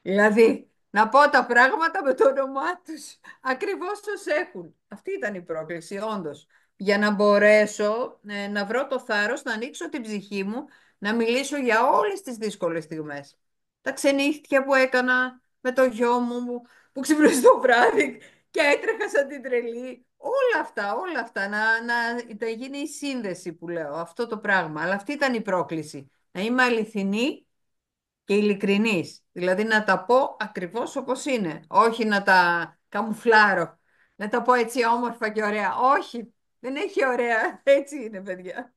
Δηλαδή, να πω τα πράγματα με το όνομά τους, ακριβώς ως έχουν. Αυτή ήταν η πρόκληση, όντως. Για να μπορέσω να βρω το θάρρος, να ανοίξω την ψυχή μου, να μιλήσω για όλες τις δύσκολες στιγμές. Τα ξενύχτια που έκανα με το γιο μου, που ξυπνούσε το βράδυ και έτρεχα σαν την τρελή. Όλα αυτά, να γίνει η σύνδεση που λέω, αυτό το πράγμα. Αλλά αυτή ήταν η πρόκληση. Να είμαι αληθινή και ειλικρινής. Δηλαδή να τα πω ακριβώς όπως είναι. Όχι να τα καμουφλάρω. Να τα πω έτσι όμορφα και ωραία. Όχι, δεν έχει ωραία. Έτσι είναι, παιδιά.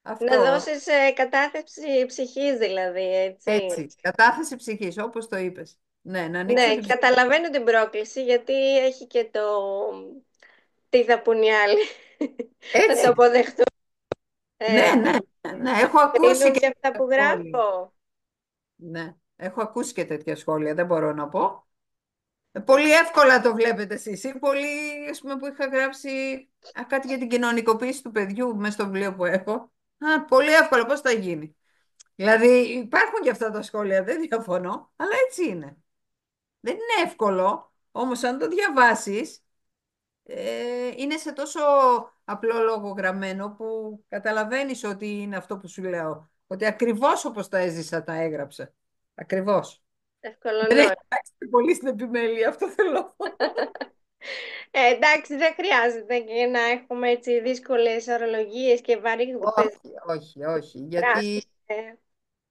Να Αυτό. δώσεις κατάθεση ψυχής δηλαδή, έτσι. Έτσι. Κατάθεση ψυχής, όπως το είπες. Ναι, να ανοίξω Ναι, την ψυχή. καταλαβαίνω την πρόκληση γιατί έχει και τι θα πουν οι άλλοι. Θα το Έτσι. αποδεχτώ. Ναι, Ε, ναι, ναι. Έχω ακούσει κρίνουν και και αυτά τα που σχόλια. γράφω. Ναι. Έχω ακούσει και τέτοια σχόλια, δεν μπορώ να πω. Πολύ εύκολα το βλέπετε εσείς. Ή πολύ, ας πούμε, που είχα γράψει κάτι για την κοινωνικοποίηση του παιδιού μέσα στο βιβλίο που έχω. Πολύ εύκολα, πώς θα γίνει. Δηλαδή υπάρχουν και αυτά τα σχόλια, δεν διαφωνώ, αλλά έτσι είναι. Δεν είναι εύκολο, όμως αν το διαβάσεις, είναι σε τόσο απλό λόγο γραμμένο που καταλαβαίνεις ότι είναι αυτό που σου λέω. Ότι ακριβώς όπως τα έζησα τα έγραψα. Ακριβώς. Δεν έχει Ευκολονόητο. αλλάξει πολύ στην επιμέλεια, αυτό θέλω. Εντάξει, δεν χρειάζεται και να έχουμε έτσι δύσκολες ορολογίες και βαρύγδουπες Όχι, όχι, όχι. φράσεις. Γιατί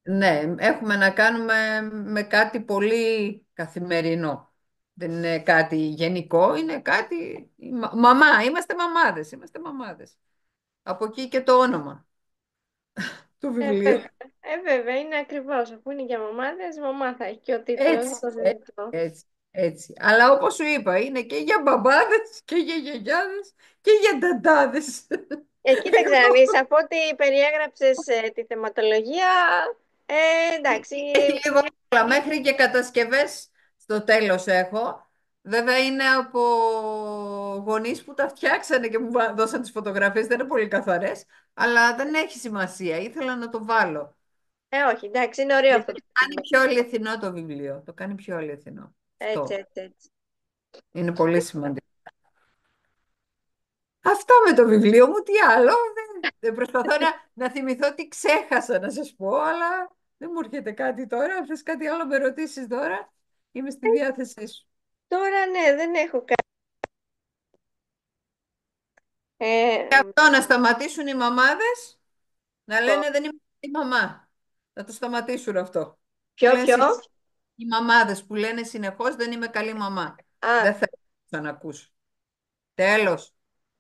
ναι, έχουμε να κάνουμε με κάτι πολύ καθημερινό. Δεν είναι κάτι γενικό, είναι κάτι... Μαμά, είμαστε μαμάδες, είμαστε μαμάδες. Από εκεί και το όνομα του βιβλίου. Βέβαια. Βέβαια, είναι ακριβώς. Αφού είναι για μαμάδες, μαμά θα έχει και ο τίτλος, Έτσι, το έτσι, συζητώ. έτσι, έτσι. Αλλά όπως σου είπα, είναι και για μπαμπάδες και για γιαγιάδες και για νταντάδες. Κοίταξε να δεις, από ό,τι περιέγραψες τη θεματολογία, ε, εντάξει, Έχει λίγο όλα, μέχρι και κατασκευές στο τέλος έχω. Βέβαια είναι από γονείς που τα φτιάξανε και μου δώσαν τις φωτογραφίες, δεν είναι πολύ καθαρές, αλλά δεν έχει σημασία, ήθελα να το βάλω. όχι, εντάξει, είναι ωραίο Γιατί αυτό το το κάνει feedback. πιο αληθινό το βιβλίο, το κάνει πιο αληθινό. Έτσι, Αυτό έτσι, έτσι. είναι πολύ σημαντικό. Αυτό με το βιβλίο μου, τι άλλο. Δεν προσπαθώ να θυμηθώ τι ξέχασα να σας πω, αλλά δεν μου έρχεται κάτι τώρα. Αν θες κάτι άλλο με ρωτήσεις τώρα, είμαι στη διάθεσή σου. Τώρα, ναι, δεν έχω κάτι. Και Ε, αυτό να σταματήσουν οι μαμάδες, να το- λένε δεν είμαι η μαμά. Να το σταματήσουν αυτό. Που ποιο, λένε ποιο. οι μαμάδες που λένε συνεχώς δεν είμαι καλή μαμά. Α, Δεν θέλω να ακούσω. Τέλος.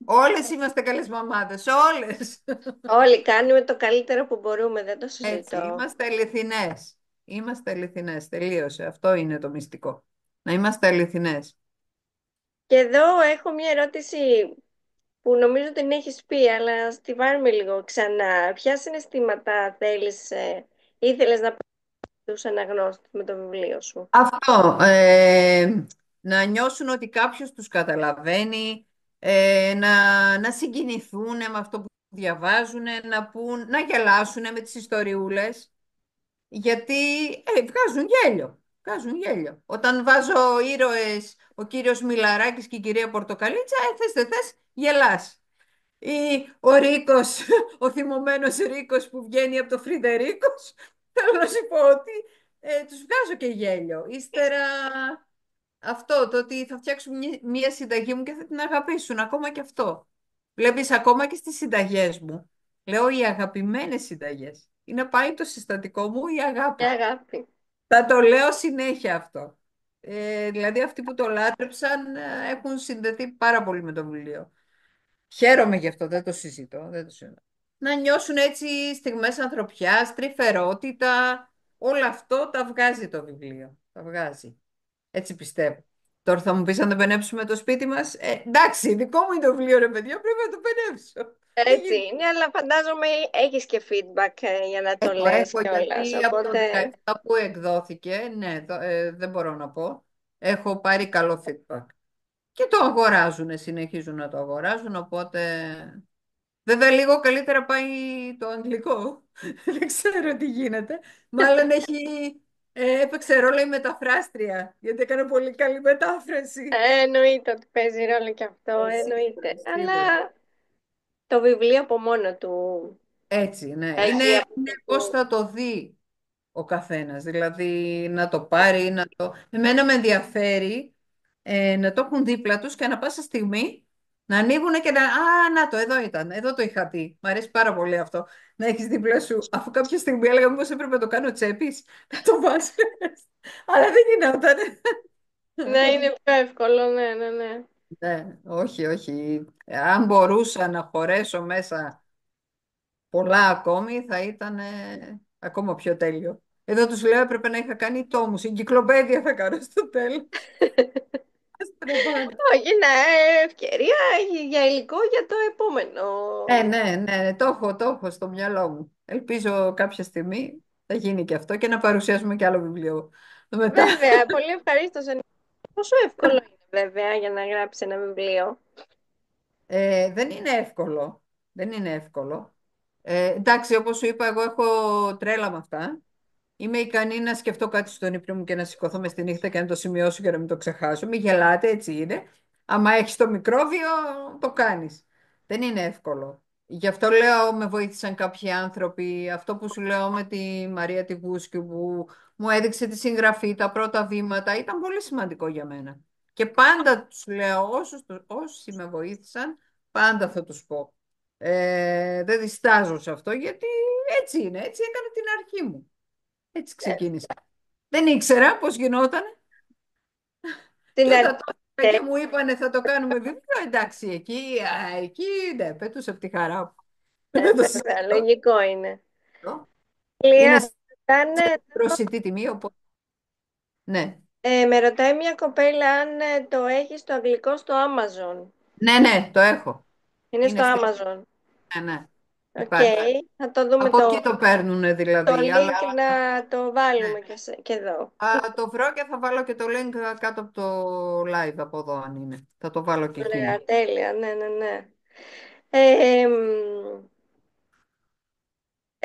Όλες είμαστε καλές μαμάδες, όλες. όλοι κάνουμε το καλύτερο που μπορούμε, δεν το Έτσι, συζητώ. είμαστε αληθινές. Είμαστε αληθινές, τελείωσε. Αυτό είναι το μυστικό. Να είμαστε αληθινές. Και εδώ έχω μια ερώτηση που νομίζω την έχεις πει, αλλά στη βάλουμε λίγο ξανά. Ποια συναισθήματα ήθελες να πάρεις τους αναγνώστες με το βιβλίο σου. Αυτό, να νιώσουν ότι κάποιος τους καταλαβαίνει, να συγκινηθούν με αυτό που διαβάζουν, να γελάσουν με τις ιστοριούλες, γιατί βγάζουν γέλιο. Βγάζουν γέλιο. Όταν βάζω ήρωες, ο κύριος Μιλαράκης και η κυρία Πορτοκαλίτσα, θες δεν θες, γελάς. Ή ο Ρίκος, ο θυμωμένος Ρίκος που βγαίνει από το Φρυντερίκος, θέλω να σου πω ότι τους βγάζω και γέλιο. Ύστερα αυτό, το ότι θα φτιάξουν μία συνταγή μου και θα την αγαπήσουν, ακόμα και αυτό. Βλέπεις, ακόμα και στις συνταγές μου, λέω οι αγαπημένες συνταγές. Είναι πάει το συστατικό μου η Και αγάπη. αγάπη. Θα το λέω συνέχεια αυτό. Δηλαδή αυτοί που το λάτρεψαν έχουν συνδεθεί πάρα πολύ με το βιβλίο. Χαίρομαι γι' αυτό, δεν το συζητώ, δεν το συζητώ. Να νιώσουν έτσι στιγμές ανθρωπιάς, τρυφερότητα, όλο αυτό τα βγάζει το βιβλίο. Τα βγάζει. Έτσι πιστεύω. Τώρα θα μου πεις αν δεν πενέψουμε το σπίτι μας. Εντάξει, δικό μου είναι το βιβλίο ρε παιδιά, πρέπει να το πενέψω. Δεν Έτσι γίνεται. είναι, αλλά φαντάζομαι έχεις και feedback για να το λες Έχω, κιόλας. γιατί από το Οπότε, 17 που εκδόθηκε, ναι, δεν μπορώ να πω, έχω πάρει καλό feedback. Και το αγοράζουν, συνεχίζουν να το αγοράζουν, οπότε... Βέβαια λίγο καλύτερα πάει το αγγλικό. Δεν ξέρω τι γίνεται. Μάλλον έπαιξε ρόλο η μεταφράστρια, γιατί έκανε πολύ καλή μετάφραση. εννοείται ότι παίζει ρόλο και αυτό, Σίγουρα, εννοείται. Αλλά σίγουρα. το βιβλίο από μόνο του Έτσι, ναι. έχει από Είναι πώς εκεί. θα το δει ο καθένας. Δηλαδή να το πάρει, να το... Εμένα με ενδιαφέρει να το έχουν δίπλα τους και ανα πάσα στιγμή να ανοίγουν και να... Α, να το, εδώ ήταν, εδώ το είχα πει. Μ' αρέσει πάρα πολύ αυτό. Να έχεις δίπλα σου. Αφού κάποια στιγμή έλεγα μήπως έπρεπε να το κάνω τσέπης, να το βάζεις. Αλλά δεν γινόταν. Ναι, είναι πιο εύκολο, ναι, ναι, ναι. Ναι, όχι, όχι. Αν μπορούσα να χωρέσω μέσα πολλά ακόμη, θα ήταν ακόμα πιο τέλειο. Εδώ τους λέω έπρεπε να είχα κάνει τόμους. Εγκυκλοπαίδεια θα κάνω στο τέλος. Στραβάνε. Όχι, ναι, ευκαιρία για υλικό για το επόμενο. Ναι, ναι, ναι, το έχω στο μυαλό μου. Ελπίζω κάποια στιγμή θα Θα γίνει και αυτό και να παρουσιάσουμε και άλλο βιβλίο μετά. Βέβαια, πολύ ευχαρίστως. Πόσο εύκολο είναι βέβαια για να γράψει ένα βιβλίο. Δεν είναι εύκολο. Δεν είναι εύκολο. Εντάξει, όπως σου είπα, εγώ έχω τρέλα με αυτά. Είμαι ικανή να σκεφτώ κάτι στον ύπνο μου και να σηκωθώ μες τη νύχτα και να το σημειώσω και να μην το ξεχάσω. Μην γελάτε, έτσι είναι. Άμα έχεις το μικρόβιο, το κάνεις. Δεν είναι εύκολο. Γι' αυτό λέω, με βοήθησαν κάποιοι άνθρωποι. Αυτό που σου λέω με τη Μαρία τη Γούσκου που μου έδειξε τη συγγραφή, τα πρώτα βήματα, ήταν πολύ σημαντικό για μένα. Και πάντα τους λέω, όσοι με βοήθησαν, πάντα θα τους πω. Δεν διστάζω σε αυτό, γιατί έτσι είναι. Έτσι έκανα την αρχή μου. Έτσι Ε, ξεκίνησα. Δεν ήξερα πώς γινόταν και Στην αρχή, όταν το είπα και μου είπανε θα το κάνουμε βιβλίο, εντάξει, εκεί ναι, πέτουσα από τη χαρά μου. Δεν το βέβαια, συζητώ. λογικό είναι. Είναι Λία, σε ρωτάνε, προσιτή τιμή, οπότε ναι. με ρωτάει μια κοπέλα αν το έχει στο αγγλικό στο Amazon. Ναι, ναι, το έχω. Είναι στο Είναι στη... Amazon. Ναι, ναι, Οκ, υπάρχει. θα το δούμε Από εκεί το παίρνουν το δηλαδή, αλλά link να το ναι. βάλουμε και εδώ. Θα το βρω και θα βάλω και το link κάτω από το live από εδώ αν είναι. Θα το βάλω και εκεί. Ωραία, τέλεια, ναι, ναι, ναι.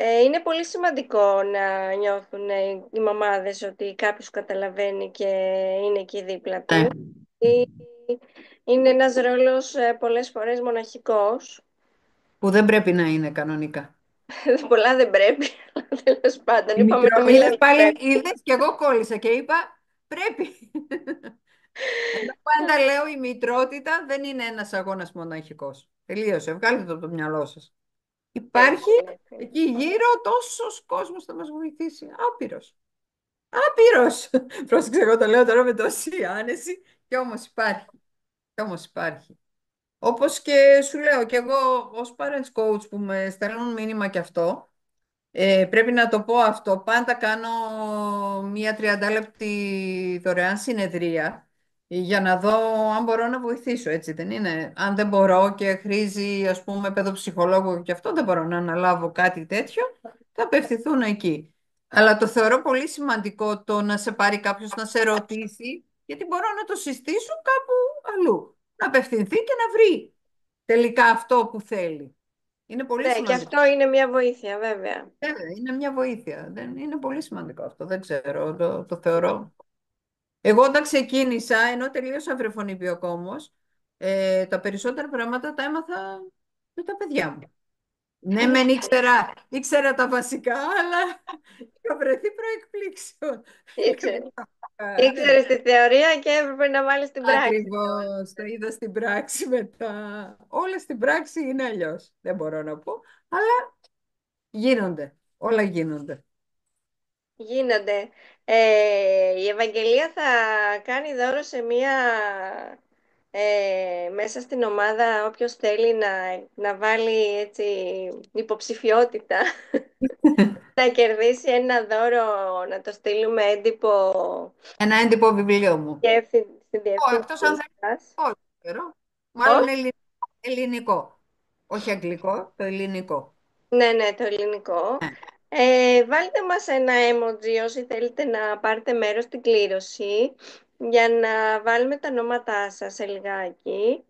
Ε, είναι πολύ σημαντικό να νιώθουν οι μαμάδες ότι κάποιος καταλαβαίνει και είναι εκεί δίπλα Ναι. του. Ε, Είναι ένας ρόλος πολλές φορές μοναχικός. Που δεν πρέπει να είναι κανονικά. Πολλά δεν πρέπει, αλλά τέλος πάντων Η είπαμε μικρό, ότι είδες δεν πάλι, πρέπει. είδες και εγώ κόλλησα και είπα πρέπει. Εγώ πάντα λέω η μητρότητα δεν είναι ένας αγώνας μοναχικός. Τελείωσε, βγάλτε το από το μυαλό σας. Υπάρχει Έτσι. εκεί γύρω τόσος κόσμος θα μας βοηθήσει. Άπειρος. Άπειρος. Πρόσεξε, εγώ το λέω τώρα με τόση άνεση και όμως υπάρχει. Και όμως υπάρχει. Όπως και σου λέω και εγώ ως parents coach που με στέλνουν μήνυμα και αυτό, πρέπει να το πω αυτό. Πάντα κάνω μία 30 λεπτή δωρεάν συνεδρία για να δω αν μπορώ να βοηθήσω, έτσι δεν είναι. Αν δεν μπορώ και χρήζει, ας πούμε, παιδοψυχολόγο και αυτό, δεν μπορώ να αναλάβω κάτι τέτοιο, θα απευθυνθούν εκεί. Αλλά το θεωρώ πολύ σημαντικό το να σε πάρει κάποιος να σε ρωτήσει, γιατί μπορώ να το συστήσω κάπου αλλού. Να απευθυνθεί και να βρει τελικά αυτό που θέλει. Είναι πολύ Ναι, και σημαντικό. αυτό είναι μια βοήθεια, βέβαια. Είναι μια βοήθεια. Δεν, είναι πολύ σημαντικό αυτό. Δεν ξέρω, το θεωρώ. Εγώ όταν ξεκίνησα, ενώ τελείωσα βρεφονιπιοκόμος, τα περισσότερα πράγματα τα έμαθα με τα παιδιά μου. Ναι, μεν ήξερα τα βασικά, αλλά είχα βρεθεί προεκπλήξεων. Ήξερε. Ναι, Ήξερες τη θεωρία και έπρεπε να βάλεις την πράξη. ακριβώς, το είδα στην πράξη μετά. Όλα στην πράξη είναι αλλιώς. Δεν μπορώ να πω, αλλά γίνονται. Όλα γίνονται. Γίνονται. Η Ευαγγελία θα κάνει δώρο σε μία μέσα στην ομάδα όποιος θέλει να βάλει έτσι υποψηφιότητα να κερδίσει ένα δώρο, να το στείλουμε έντυπο Ένα έντυπο βιβλίο μου. στην Εκτός αν διευθύνσή θέλει σας. όχι, ξέρω. Μάλλον Όχι, ελληνικό. Όχι αγγλικό, το ελληνικό. ναι, ναι, το ελληνικό. Βάλτε μας ένα emoji όσοι θέλετε να πάρετε μέρος στην κλήρωση για να βάλουμε τα ονόματά σας σε λιγάκι.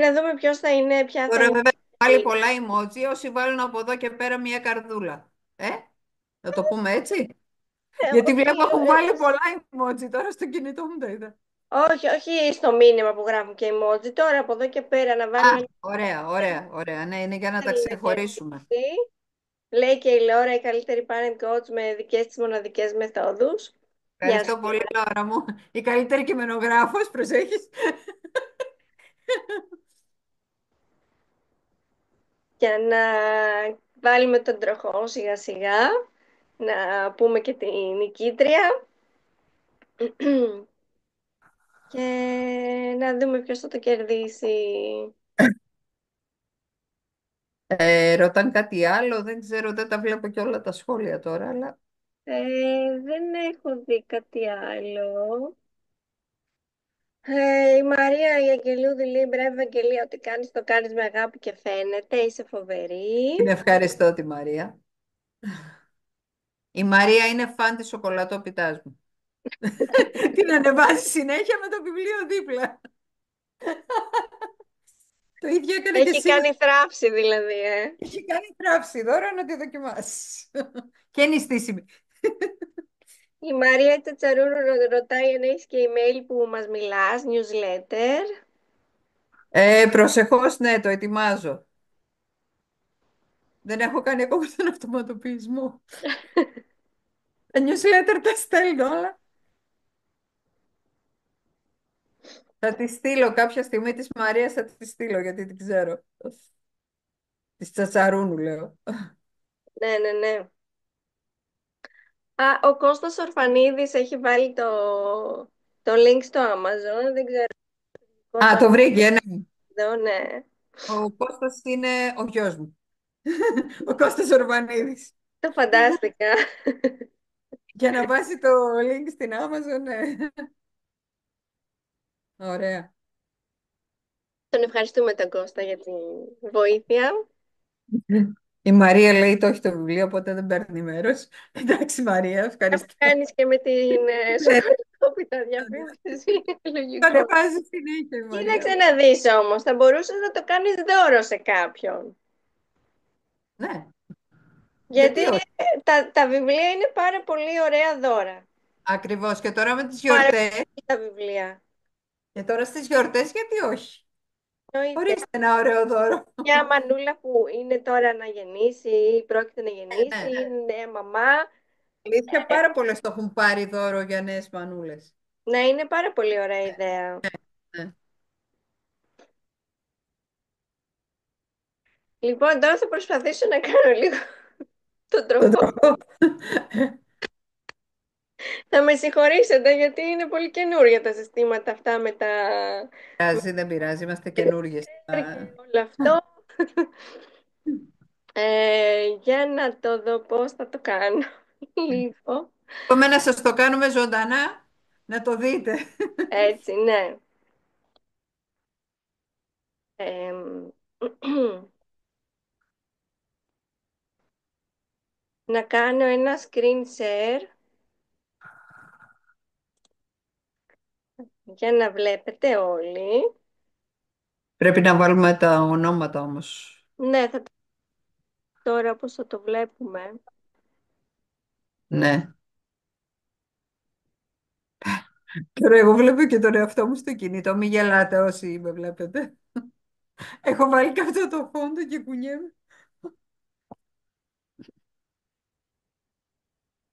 Να δούμε ποιος θα είναι, ποια θα Τώρα είναι. βέβαια βάλει πολλά emoji, όσοι βάλουν από εδώ και πέρα μια καρδούλα. Να το πούμε έτσι. Γιατί Όχι, βλέπω έχουν βάλει πολλά emoji, τώρα στο κινητό μου τα είδα. όχι, όχι στο μήνυμα που γράφουν και emoji. Τώρα από εδώ και πέρα να Α, βάλουμε ένα ωραία, ωραία, ωραία. Ναι, είναι για να τα να ξεχωρίσουμε. κερδίσει. Λέει και η Λόρα, η καλύτερη parent coach με δικές της μοναδικές μεθόδους. Γεια σου. Ευχαριστώ πολύ, Λάρα μου. Η καλύτερη κειμενογράφος, προσέχεις. Για να βάλουμε τον τροχό σιγά σιγά, να πούμε και τη νικήτρια και να δούμε ποιος θα το κερδίσει. Ρωτάν κάτι άλλο, δεν ξέρω, δεν τα βλέπω και όλα τα σχόλια τώρα, αλλά Δεν έχω δει κάτι άλλο. Η Μαρία, η Αγγελούδη λέει μπράβο Ευαγγελία, ό,τι κάνεις το κάνεις με αγάπη και φαίνεται, είσαι φοβερή. την ευχαριστώ τη Μαρία. Η Μαρία είναι φαν της σοκολατόπιτάς μου. Την ανεβάζει συνέχεια με το βιβλίο δίπλα. Το ίδιο έκανε και Έχει σήμερα. κάνει θράψη δηλαδή, Έχει κάνει θράψη δώρα να τη δοκιμάσει. Και νηστίσιμη. Η Μαρία Τσατσαρούρου ρωτάει αν έχει και email που μας μιλάς, newsletter. Προσεχώς, ναι, το ετοιμάζω. Δεν έχω κάνει ακόμα τον αυτοματοποιησμό. Τα newsletter τα στέλνω όλα. Θα τη στείλω κάποια στιγμή της Μαρίας, θα τη στείλω γιατί την ξέρω. Της Τσατσαρούνου λέω. Ναι, ναι, ναι. Α, ο Κώστας Ορφανίδης έχει βάλει το link στο Amazon. Δεν ξέρω Α, το το βρήκε, ναι. εδώ, ναι. Ο Κώστας είναι ο γιος μου. Ο Κώστας Ορβανίδης. Το φαντάστηκα. Για να βάζει το link στην Amazon, ναι. Ωραία. Τον ευχαριστούμε τον Κώστα για τη βοήθεια. Η Μαρία λέει το έχει το βιβλίο, οπότε δεν παίρνει μέρος. Εντάξει Μαρία, Θα ευχαριστώ. κάνεις και με την Ναι, σοκολατόπιτα διαφήμιση. το Λογικό. ανεβάζει συνέχεια η Κοίταξε Μαρία. να δεις όμως, θα μπορούσες να το κάνεις δώρο σε κάποιον. Ναι, Γιατί γιατί όχι. τα βιβλία είναι πάρα πολύ ωραία δώρα. Ακριβώς. Και τώρα με τις Πάρα γιορτές, πολύ τα βιβλία. και τώρα στις γιορτές, γιατί όχι. Εννοείται. Ορίστε ένα ωραίο δώρο. Μια μανούλα που είναι τώρα να γεννήσει ή πρόκειται να γεννήσει, Ναι, είναι νέα μαμά. αλήθεια πάρα πολλές το έχουν πάρει δώρο για νέες μανούλες. Να είναι πάρα πολύ ωραία ιδέα. Ναι. Λοιπόν, τώρα θα προσπαθήσω να κάνω λίγο τον Το τροχό. τρόπο. Θα με συγχωρήσετε γιατί είναι πολύ καινούργια τα συστήματα αυτά με τα με Δεν πειράζει, είμαστε τα καινούργιες. και όλο αυτό. Για να το δω πώς θα το κάνω. Λίγο. Πάμε να σας το κάνουμε ζωντανά, να το δείτε. Έτσι, ναι. Εμ, να κάνω ένα screen share για να βλέπετε όλοι. Πρέπει να βάλουμε τα ονόματα όμως. Ναι, τώρα πώς θα το βλέπουμε. Ναι. Τώρα εγώ βλέπω και τον εαυτό μου στο κινητό. Μην γελάτε όσοι με βλέπετε. Έχω βάλει και αυτό το φόντο και κουνιέμαι.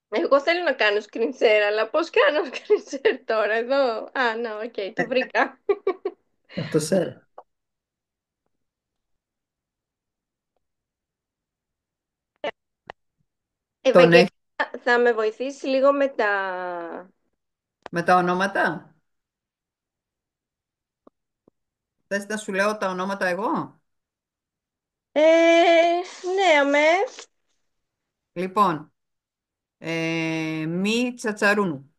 Εγώ θέλω να κάνω screen share, αλλά πώς κάνω screen share τώρα εδώ. Α, ναι, οκ, το βρήκα. Αυτό σε. Τον Ευαγγελία, έχει θα με βοηθήσει λίγο με τα... με τα ονόματα. Θες να σου λέω τα ονόματα εγώ. Ναι, αμέ. Λοιπόν, Μη Τσατσαρούνου.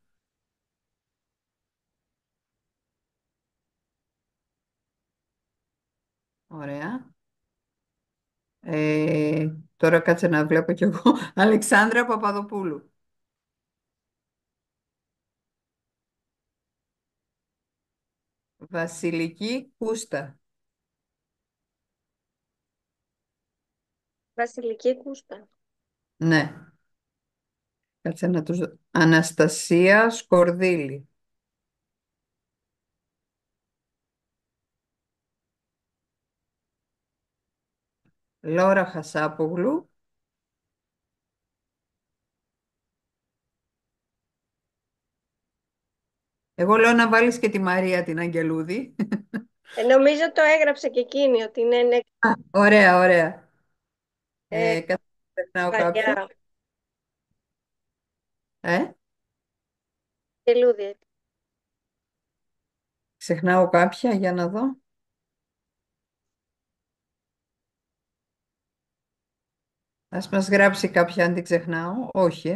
Ωραία. Τώρα κάτσε να βλέπω κι εγώ. Αλεξάνδρα Παπαδοπούλου. Βασιλική Κούστα. Βασιλική Κούστα. Ναι. Κάτσε να τους δω. Αναστασία Σκορδίλη. Λόρα Χασάπογλου. Εγώ λέω να βάλεις και τη Μαρία την Αγγελούδη. Νομίζω το έγραψε και εκείνη ότι είναι ναι, Α, ωραία, ωραία. ε, Κάτσε να ξεχνάω κάποιο. παλιά. Ε, Τελούδι. ξεχνάω κάποια για να δω. Ας μας γράψει κάποια αν την ξεχνάω. Όχι,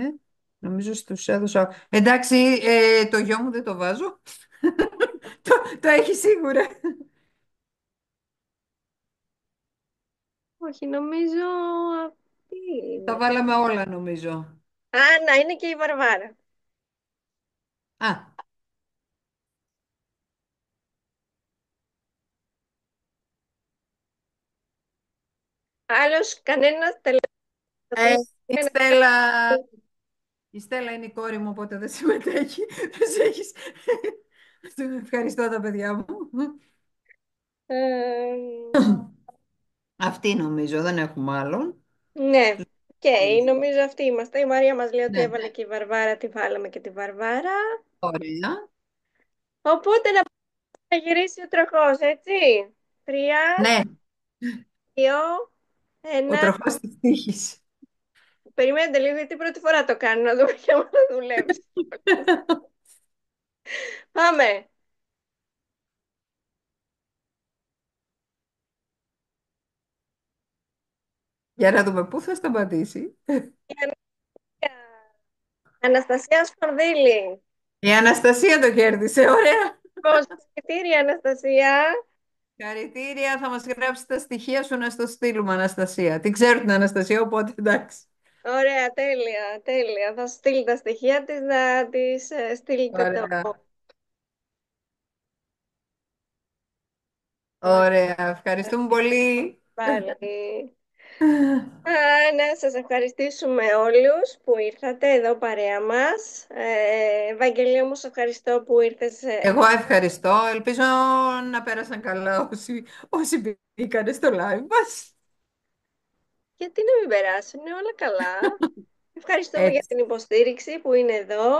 νομίζω στους έδωσα. Εντάξει, το γιο μου δεν το βάζω. Το έχει σίγουρα. Όχι, νομίζω αυτή Τα είναι. βάλαμε όλα νομίζω. Α, να είναι και η Βαρβάρα. Α, Άλλος κανένας ε, τελευταίο. η Στέλλα, η Στέλλα είναι η κόρη μου, οπότε δεν συμμετέχει. Δεν έχεις. Ευχαριστώ τα παιδιά μου. Αυτή νομίζω, δεν έχουμε άλλον. Ναι, και νομίζω αυτοί είμαστε. Η Μαρία μας λέει ότι Ναι, έβαλε και η Βαρβάρα, τη βάλαμε και τη Βαρβάρα. ωραία. Οπότε να γυρίσει ο τροχός, έτσι. Τρία, Ναι, δύο, ο ένα. τροχός της τύχης. Περιμένετε λίγο, γιατί πρώτη φορά το κάνω, να δούμε και άμα θα δουλέψει. Πάμε. Για να δούμε πού θα σταματήσει. Η Αναστασία Σπαρδίλη. Η Αναστασία το κέρδισε, ωραία. Λοιπόν, συγχαρητήρια, Αναστασία. Χαρητήρια, θα μας γράψει τα στοιχεία σου να στο στείλουμε, Αναστασία. Την ξέρω την Αναστασία, οπότε εντάξει. Ωραία, τέλεια, τέλεια. Θα σου στείλει τα στοιχεία της, να της στείλετε το Ωραία. Ωραία. Ευχαριστούμε πολύ. πάλι. Α, να σας ευχαριστήσουμε όλους που ήρθατε εδώ παρέα μας. Ευαγγελία μου, σε ευχαριστώ που ήρθες. Εγώ ευχαριστώ. Ελπίζω να πέρασαν καλά όσοι μπήκανε στο live μας. Γιατί να μην περάσουν, είναι όλα καλά. Ευχαριστούμε για Έτσι, την υποστήριξη που είναι εδώ.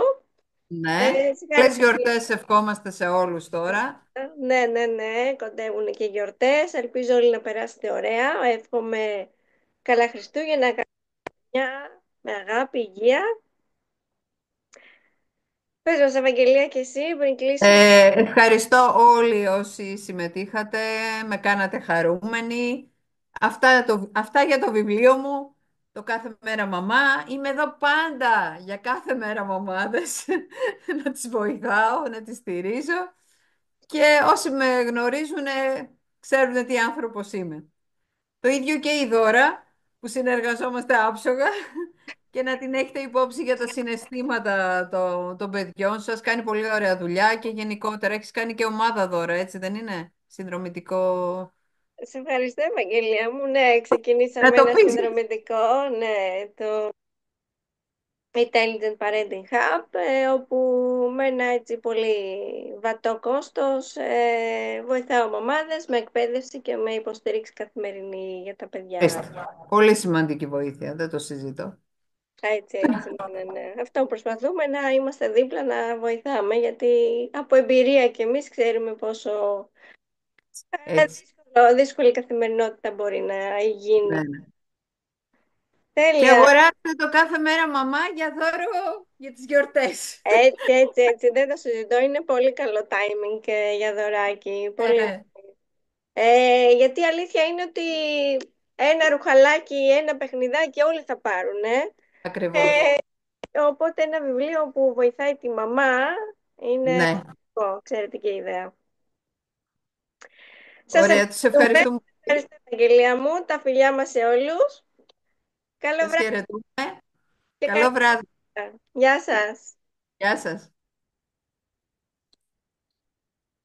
ναι. Καλές Συγχαρητήρια. γιορτές ευχόμαστε σε όλους τώρα. Ναι, ναι, ναι, κοντεύουν και οι γιορτές. Ελπίζω όλοι να περάσετε ωραία. Εύχομαι καλά Χριστούγεννα, καλά χρονιά, με αγάπη, υγεία. Πες μας, Ευαγγελία, και εσύ πριν κλείσουμε. Ευχαριστώ όλοι όσοι συμμετείχατε, με κάνατε χαρούμενοι. Αυτά για το βιβλίο μου, το κάθε μέρα μαμά. Είμαι εδώ πάντα για κάθε μέρα μαμάδες, να τις βοηθάω, να τις στηρίζω. Και όσοι με γνωρίζουν, ξέρουν τι άνθρωπος είμαι. Το ίδιο και η Δώρα, που συνεργαζόμαστε άψογα, και να την έχετε υπόψη για τα συναισθήματα των παιδιών σας. Κάνει πολύ ωραία δουλειά και γενικότερα έχεις κάνει και ομάδα, Δώρα, έτσι δεν είναι? Συνδρομητικό. Σε ευχαριστώ, Ευαγγελία μου. Ναι, Να ξεκινήσαμε το ένα πεις. συνδρομητικό, ναι, το Intelligent Parenting Hub, όπου με ένα έτσι πολύ βατό κόστος βοηθάω μαμάδες με εκπαίδευση και με υποστήριξη καθημερινή για τα παιδιά. Πολύ σημαντική βοήθεια, δεν το συζητώ. Έτσι, έτσι, ναι, ναι, ναι. Αυτό προσπαθούμε, να είμαστε δίπλα, να βοηθάμε, γιατί από εμπειρία και εμείς ξέρουμε πόσο Έτσι. δύσκολη καθημερινότητα μπορεί να γίνει. Ναι, ναι. Και Τέλεια. αγοράστε το κάθε μέρα μαμά για δώρο για τις γιορτές. Έτσι, έτσι, έτσι. Δεν το συζητώ. Είναι πολύ καλό timing για δωράκι. Πολύ. Ε, Γιατί η αλήθεια είναι ότι ένα ρουχαλάκι, ένα παιχνιδάκι όλοι θα πάρουν. ακριβώς. Οπότε ένα βιβλίο που βοηθάει τη μαμά είναι Ναι. εξαιρετική ιδέα. Σας Ωραία, τους ευχαριστούμε. ευχαριστούμε πολύ. Ευχαριστώ, Αγγελία μου. Τα φιλιά μας σε όλους. Καλό Σας βράδυ χαιρετούμε. και καλή Καλό βράδυ. νύχτα. Γεια σας. Γεια σας.